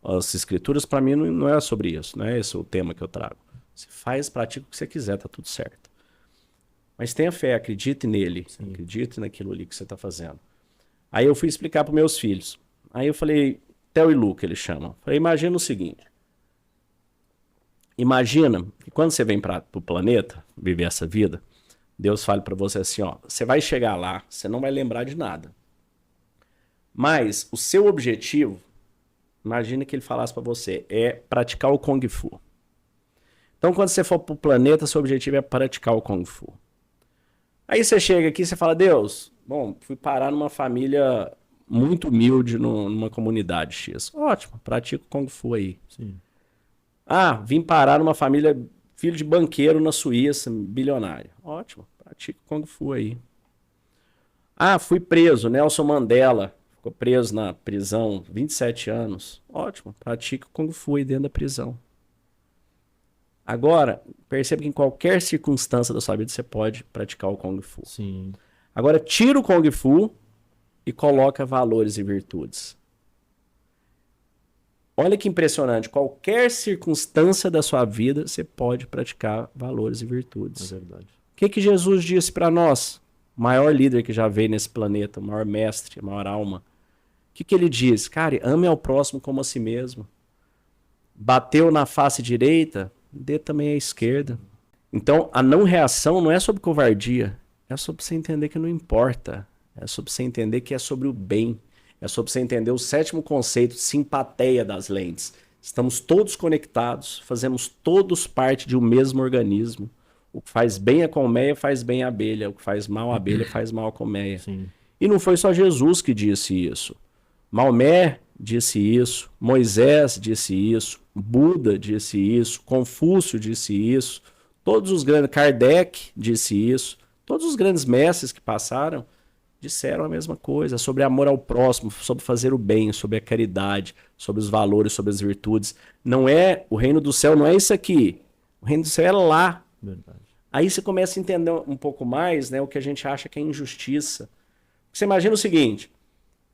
as escrituras, para mim não é sobre isso, não é esse o tema que eu trago. Você faz, pratica o que você quiser, tá tudo certo. Mas tenha fé, acredite nele, acredite naquilo ali que você está fazendo. Aí eu fui explicar para meus filhos. Aí eu falei, Theo e Lu, que eles chamam. Falei, imagina o seguinte. Imagina que quando você vem para o planeta viver essa vida, Deus fala para você assim, ó, você vai chegar lá, você não vai lembrar de nada. Mas o seu objetivo, imagina que ele falasse para você, é praticar o Kung Fu. Então quando você for para o planeta, seu objetivo é praticar o Kung Fu. Aí você chega aqui e você fala, Deus, bom, fui parar numa família muito humilde numa comunidade X. Ótimo, pratico Kung Fu aí. Sim. Ah, vim parar numa família, filho de banqueiro na Suíça, bilionário. Ótimo, pratico Kung Fu aí. Ah, fui preso, Nelson Mandela, ficou preso na prisão 27 anos. Ótimo, pratico Kung Fu aí dentro da prisão. Agora, perceba que em qualquer circunstância da sua vida você pode praticar o Kung Fu. Sim. Agora, tira o Kung Fu e coloca valores e virtudes. Olha que impressionante. Qualquer circunstância da sua vida, você pode praticar valores e virtudes. É verdade. O que Jesus disse para nós? O maior líder que já veio nesse planeta, o maior mestre, a maior alma. O que ele diz? Cara, ame ao próximo como a si mesmo. Bateu na face direita, dê também à esquerda. Então, a não reação não é sobre covardia. É sobre você entender que não importa. É sobre você entender que é sobre o bem. É sobre você entender o 7º conceito, simpatia das lentes. Estamos todos conectados, fazemos todos parte de um mesmo organismo. O que faz bem a colmeia faz bem a abelha. O que faz mal a abelha faz mal a colmeia. Sim. E não foi só Jesus que disse isso. Maomé disse isso, Moisés disse isso, Buda disse isso, Confúcio disse isso, todos os grandes, Kardec disse isso, todos os grandes mestres que passaram disseram a mesma coisa, sobre amor ao próximo, sobre fazer o bem, sobre a caridade, sobre os valores, sobre as virtudes. Não é, o reino do céu não é isso aqui, o reino do céu é lá. Verdade. Aí você começa a entender um pouco mais, né, o que a gente acha que é injustiça. Você imagina o seguinte,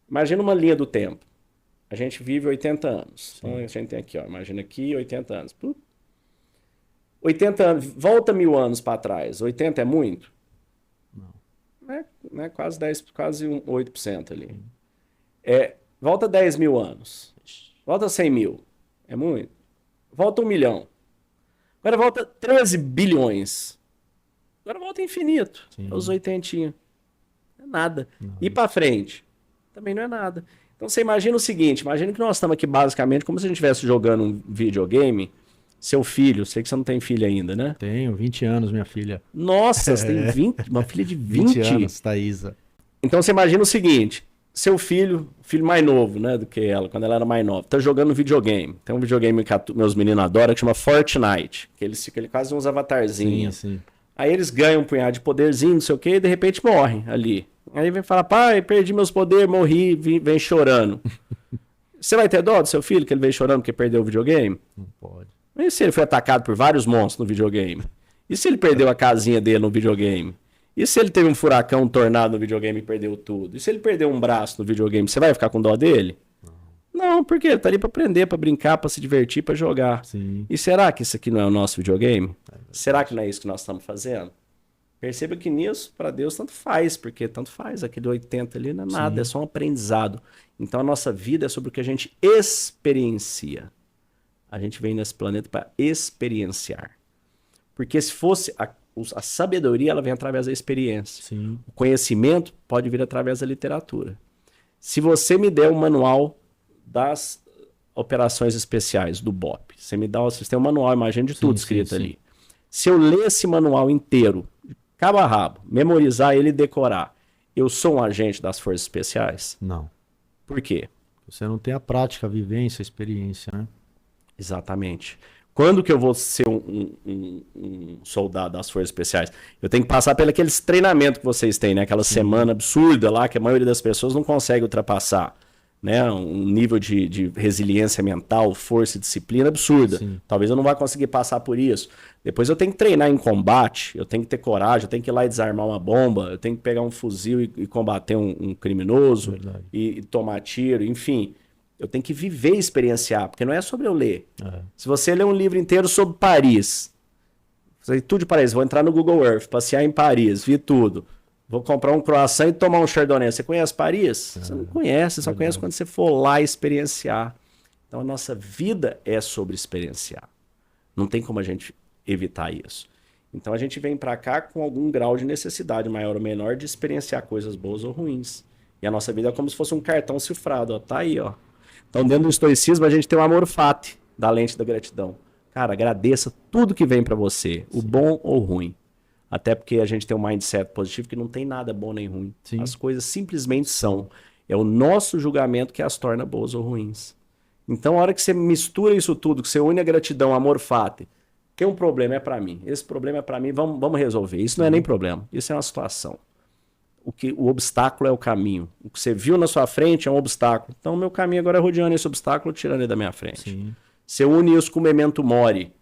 imagina uma linha do tempo. A gente vive 80 anos. Então, a gente tem aqui, ó, imagina aqui 80 anos. 80 anos, volta 1000 anos para trás. 80 é muito? Não é quase 10, quase 8% ali. Volta 10 mil anos. Volta 100 mil. É muito? Volta 1 milhão. Agora volta 13 bilhões. Agora volta infinito. É os 80. Não é nada. E para frente? Também não é nada. Então você imagina o seguinte, imagina que nós estamos aqui basicamente como se a gente estivesse jogando um videogame, seu filho, sei que você não tem filho ainda, né? Tenho, 20 anos, minha filha. Nossa, você tem 20, uma filha de 20 anos, Thaísa. Então você imagina o seguinte, seu filho mais novo, né, do que ela, quando ela era mais nova, tá jogando videogame. Tem um videogame que meus meninos adoram, que chama Fortnite, que eles ficam quase uns avatarzinhos. Sim. Aí eles ganham um punhado de poderzinho, não sei o que, e de repente morrem ali. Aí vem falar, pai, perdi meus poderes, morri, vem chorando. Você vai ter dó do seu filho que ele veio chorando porque perdeu o videogame? Não pode. E se ele foi atacado por vários monstros no videogame? E se ele perdeu a casinha dele no videogame? E se ele teve um furacão, um tornado no videogame e perdeu tudo? E se ele perdeu um braço no videogame, você vai ficar com dó dele? Não, porque ele tá ali pra aprender, pra brincar, pra se divertir, pra jogar. Sim. E será que isso aqui não é o nosso videogame? Será que não é isso que nós estamos fazendo? Perceba que nisso, para Deus, tanto faz, porque tanto faz. Aquele 80 ali não é nada, é só um aprendizado. Então a nossa vida é sobre o que a gente experiencia. A gente vem nesse planeta para experienciar. Porque se fosse a sabedoria, ela vem através da experiência. Sim. O conhecimento pode vir através da literatura. Se você me der o manual das operações especiais do BOP, você tem um manual, imagina, de tudo escrito ali. Se eu ler esse manual inteiro, cabo a rabo, memorizar ele e decorar, eu sou um agente das forças especiais? Não. Por quê? Você não tem a prática, a vivência, a experiência, né? Exatamente. Quando que eu vou ser um soldado das forças especiais? Eu tenho que passar pelo aqueles treinamentos que vocês têm, né? Aquela semana absurda lá que a maioria das pessoas não consegue ultrapassar. né, um nível de resiliência mental, força e disciplina absurda. Sim. Talvez eu não vá conseguir passar por isso. Depois eu tenho que treinar em combate, eu tenho que ter coragem, eu tenho que ir lá e desarmar uma bomba, eu tenho que pegar um fuzil e combater um criminoso e tomar tiro, enfim. Eu tenho que viver e experienciar, porque não é sobre eu ler. Se você ler um livro inteiro sobre Paris, tudo de Paris, vou entrar no Google Earth, passear em Paris, vi tudo. Vou comprar um croissant e tomar um chardonnay. Você conhece Paris? Você não conhece, você só conhece quando você for lá experienciar. Então a nossa vida é sobre experienciar. Não tem como a gente evitar isso. Então a gente vem para cá com algum grau de necessidade maior ou menor de experienciar coisas boas ou ruins. E a nossa vida é como se fosse um cartão cifrado, ó, tá aí, ó. Então dentro do estoicismo a gente tem o amor fati da lente da gratidão. Cara, agradeça tudo que vem para você, o bom ou ruim. Até porque a gente tem um mindset positivo que não tem nada bom nem ruim. Sim. As coisas simplesmente são. É o nosso julgamento que as torna boas ou ruins. Então, a hora que você mistura isso tudo, que você une a gratidão, amor fati, tem um problema, é para mim. Esse problema é para mim, vamos resolver. Isso não é nem problema, isso é uma situação. O obstáculo é o caminho. O que você viu na sua frente é um obstáculo. Então, o meu caminho agora é rodeando esse obstáculo, tirando ele da minha frente. Sim. Você une isso com o memento mori,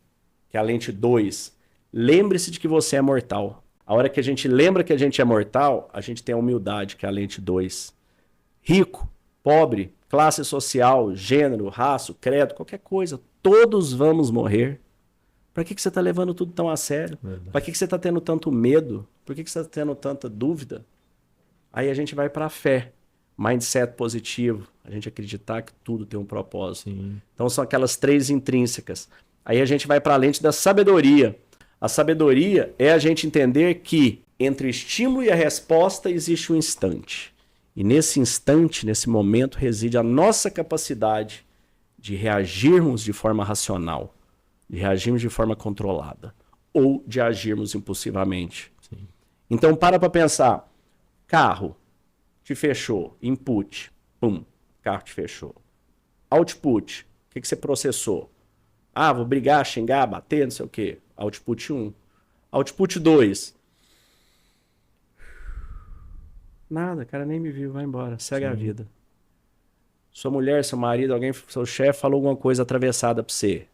que é a lente 2. Lembre-se de que você é mortal. A hora que a gente lembra que a gente é mortal, a gente tem a humildade, que é a lente 2. Rico, pobre, classe social, gênero, raça, credo, qualquer coisa, todos vamos morrer. Para que você está levando tudo tão a sério? Para que você está tendo tanto medo? Por que você está tendo tanta dúvida? Aí a gente vai para a fé. Mindset positivo. A gente acreditar que tudo tem um propósito. Sim. Então são aquelas 3 intrínsecas. Aí a gente vai para a lente da sabedoria. A sabedoria é a gente entender que entre o estímulo e a resposta existe um instante. E nesse instante, nesse momento, reside a nossa capacidade de reagirmos de forma racional, de reagirmos de forma controlada, ou de agirmos impulsivamente. Sim. Então, para pensar. Carro te fechou, input, pum, carro te fechou. Output, o que você processou? Ah, vou brigar, xingar, bater, não sei o quê. Output 1. Output 2. Nada, cara nem me viu, vai embora, segue a vida. Sua mulher, seu marido, alguém, seu chefe falou alguma coisa atravessada pra você.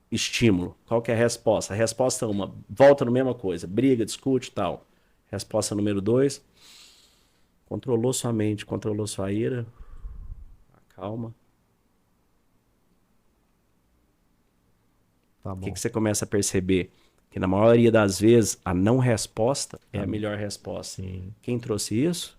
Estímulo. Qual que é a resposta? A resposta 1, volta na mesma coisa, briga, discute e tal. Resposta número 2, controlou sua mente, controlou sua ira, acalma. Tá bom. O que você começa a perceber? Que na maioria das vezes a não resposta é a melhor resposta. Sim. Quem trouxe isso?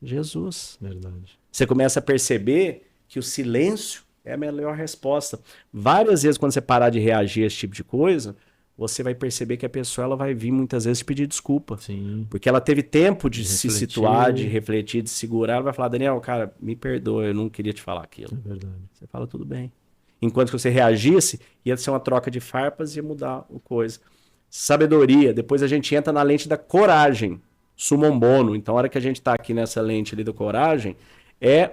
Jesus. Verdade. Você começa a perceber que o silêncio é a melhor resposta. Várias vezes quando você parar de reagir a esse tipo de coisa, você vai perceber que a pessoa ela vai vir muitas vezes pedir desculpa. Sim. Porque ela teve tempo de se situar, de refletir, de segurar. Ela vai falar, Daniel, cara, me perdoa, eu não queria te falar aquilo. É verdade. Você fala, tudo bem. Enquanto que você reagisse, ia ser uma troca de farpas e ia mudar o coisa. Sabedoria. Depois a gente entra na lente da coragem. Summum bonum. Então, a hora que a gente está aqui nessa lente ali da coragem,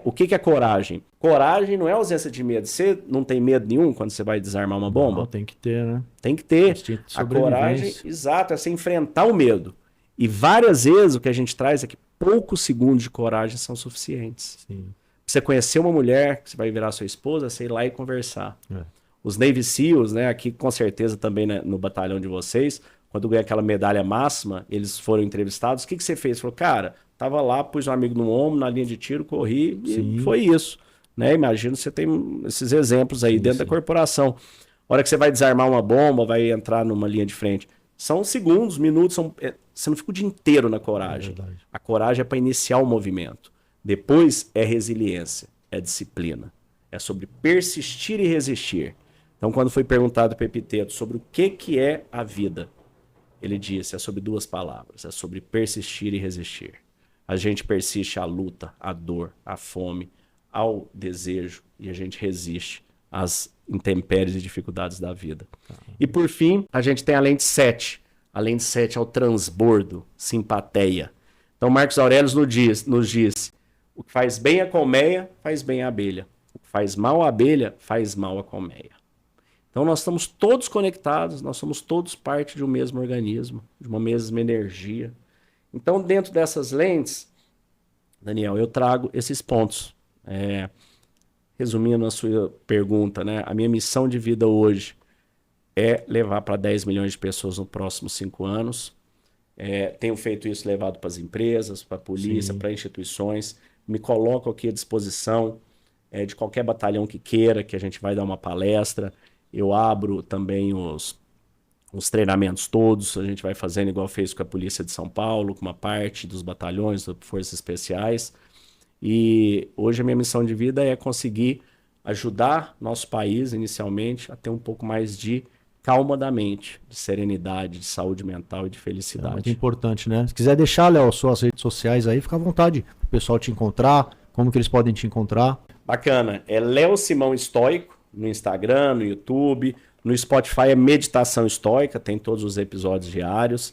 o que é coragem? Coragem não é ausência de medo. Você não tem medo nenhum quando você vai desarmar uma bomba? Não, tem que ter, né? Tem que ter. A coragem, exato, é você enfrentar o medo. E várias vezes o que a gente traz é que poucos segundos de coragem são suficientes. Sim. Pra você conhecer uma mulher, que você vai virar sua esposa, você ir lá e conversar. Os Navy SEALs, né, aqui com certeza também, né, no batalhão de vocês, quando ganhei aquela medalha máxima, eles foram entrevistados. O que você fez? Falou, cara, tava lá, pus um amigo no ombro, na linha de tiro, corri e foi isso. Né? Imagino você tem esses exemplos aí dentro da corporação. A hora que você vai desarmar uma bomba, vai entrar numa linha de frente. São segundos, minutos, você não fica o dia inteiro na coragem. A coragem é para iniciar o movimento. Depois é resiliência, é disciplina. É sobre persistir e resistir. Então, quando foi perguntado para Epiteto sobre o que é a vida, ele disse, é sobre 2 palavras, é sobre persistir e resistir. A gente persiste à luta, à dor, à fome, ao desejo, e a gente resiste às intempéries e dificuldades da vida. E por fim, a gente tem a lente 7. A lente 7 é o transbordo, simpatia. Então Marcos Aurélio nos diz, o que faz bem a colmeia, faz bem a abelha. O que faz mal a abelha, faz mal a colmeia. Então nós estamos todos conectados, nós somos todos parte de um mesmo organismo, de uma mesma energia. Então dentro dessas lentes, Daniel, eu trago esses pontos. Resumindo a sua pergunta, né? A minha missão de vida hoje é levar para 10 milhões de pessoas nos próximos 5 anos. Tenho feito isso levado para as empresas, para a polícia, para instituições. Me coloco aqui à disposição de qualquer batalhão que queira, que a gente vai dar uma palestra. Eu abro também os treinamentos todos, a gente vai fazendo igual fez com a Polícia de São Paulo, com uma parte dos batalhões, das Forças Especiais. E hoje a minha missão de vida é conseguir ajudar nosso país, inicialmente, a ter um pouco mais de calma da mente, de serenidade, de saúde mental e de felicidade. É muito importante, né? Se quiser deixar, Léo, suas redes sociais aí, fica à vontade. O pessoal te encontrar, como que eles podem te encontrar? Bacana. É Léo Simão Estoico, no Instagram, no YouTube. No Spotify é Meditação Estoica, tem todos os episódios diários.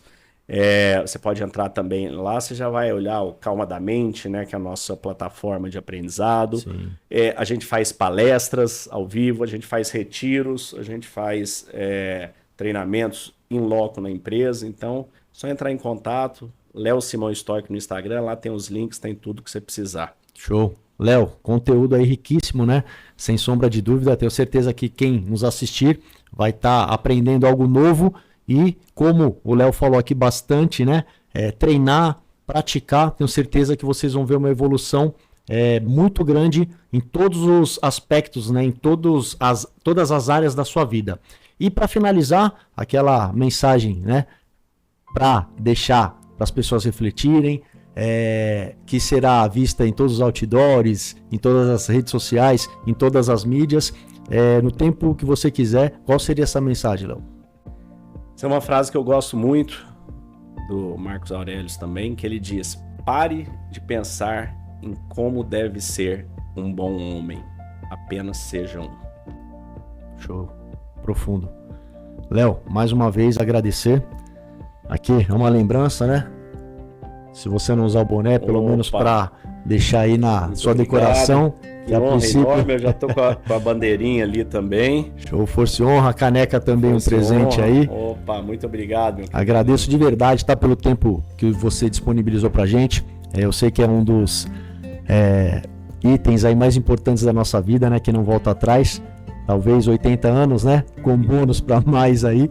Você pode entrar também lá, você já vai olhar o Calma da Mente, né, que é a nossa plataforma de aprendizado. A gente faz palestras ao vivo, a gente faz retiros, a gente faz treinamentos in loco na empresa. Então, só entrar em contato, Léo Simão Estoico no Instagram, lá tem os links, tem tudo que você precisar. Show. Léo, conteúdo aí riquíssimo, né? Sem sombra de dúvida, tenho certeza que quem nos assistir vai estar aprendendo algo novo e, como o Léo falou aqui bastante, né? Treinar, praticar, tenho certeza que vocês vão ver uma evolução muito grande em todos os aspectos, né? Em todas as áreas da sua vida. E para finalizar, aquela mensagem, né? Para deixar para as pessoas refletirem, que será vista em todos os outdoors, em todas as redes sociais, em todas as mídias, no tempo que você quiser. Qual seria essa mensagem, Léo? Essa é uma frase que eu gosto muito, do Marcos Aurelius também, que ele diz: pare de pensar em como deve ser um bom homem, apenas seja um. Show, profundo. Léo, mais uma vez agradecer. Aqui é uma lembrança, né? Se você não usar o boné, pelo menos para deixar aí na muito sua decoração. Que honra enorme, eu já tô com a bandeirinha ali também. Show, força e honra, a caneca também força um presente aí. Opa, muito obrigado. Agradeço de verdade, tá, pelo tempo que você disponibilizou pra gente. Eu sei que é um dos itens aí mais importantes da nossa vida, né, que não volta atrás. Talvez 80 anos, né, com bônus para mais aí.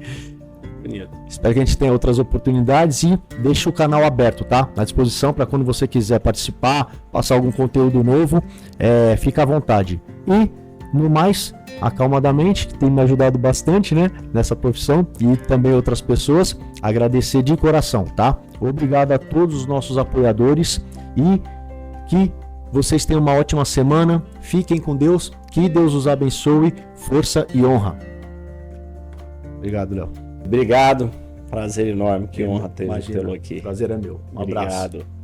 Bonito. Espero que a gente tenha outras oportunidades e deixe o canal aberto, tá? À disposição para quando você quiser participar, passar algum conteúdo novo, fica à vontade. E, no mais, a Calma da Mente, que tem me ajudado bastante, né, nessa profissão, e também outras pessoas, agradecer de coração, tá? Obrigado a todos os nossos apoiadores e que vocês tenham uma ótima semana, fiquem com Deus, que Deus os abençoe, força e honra. Obrigado, Léo. Obrigado, prazer enorme, que honra tê-lo aqui. Prazer é meu. Um abraço. Obrigado.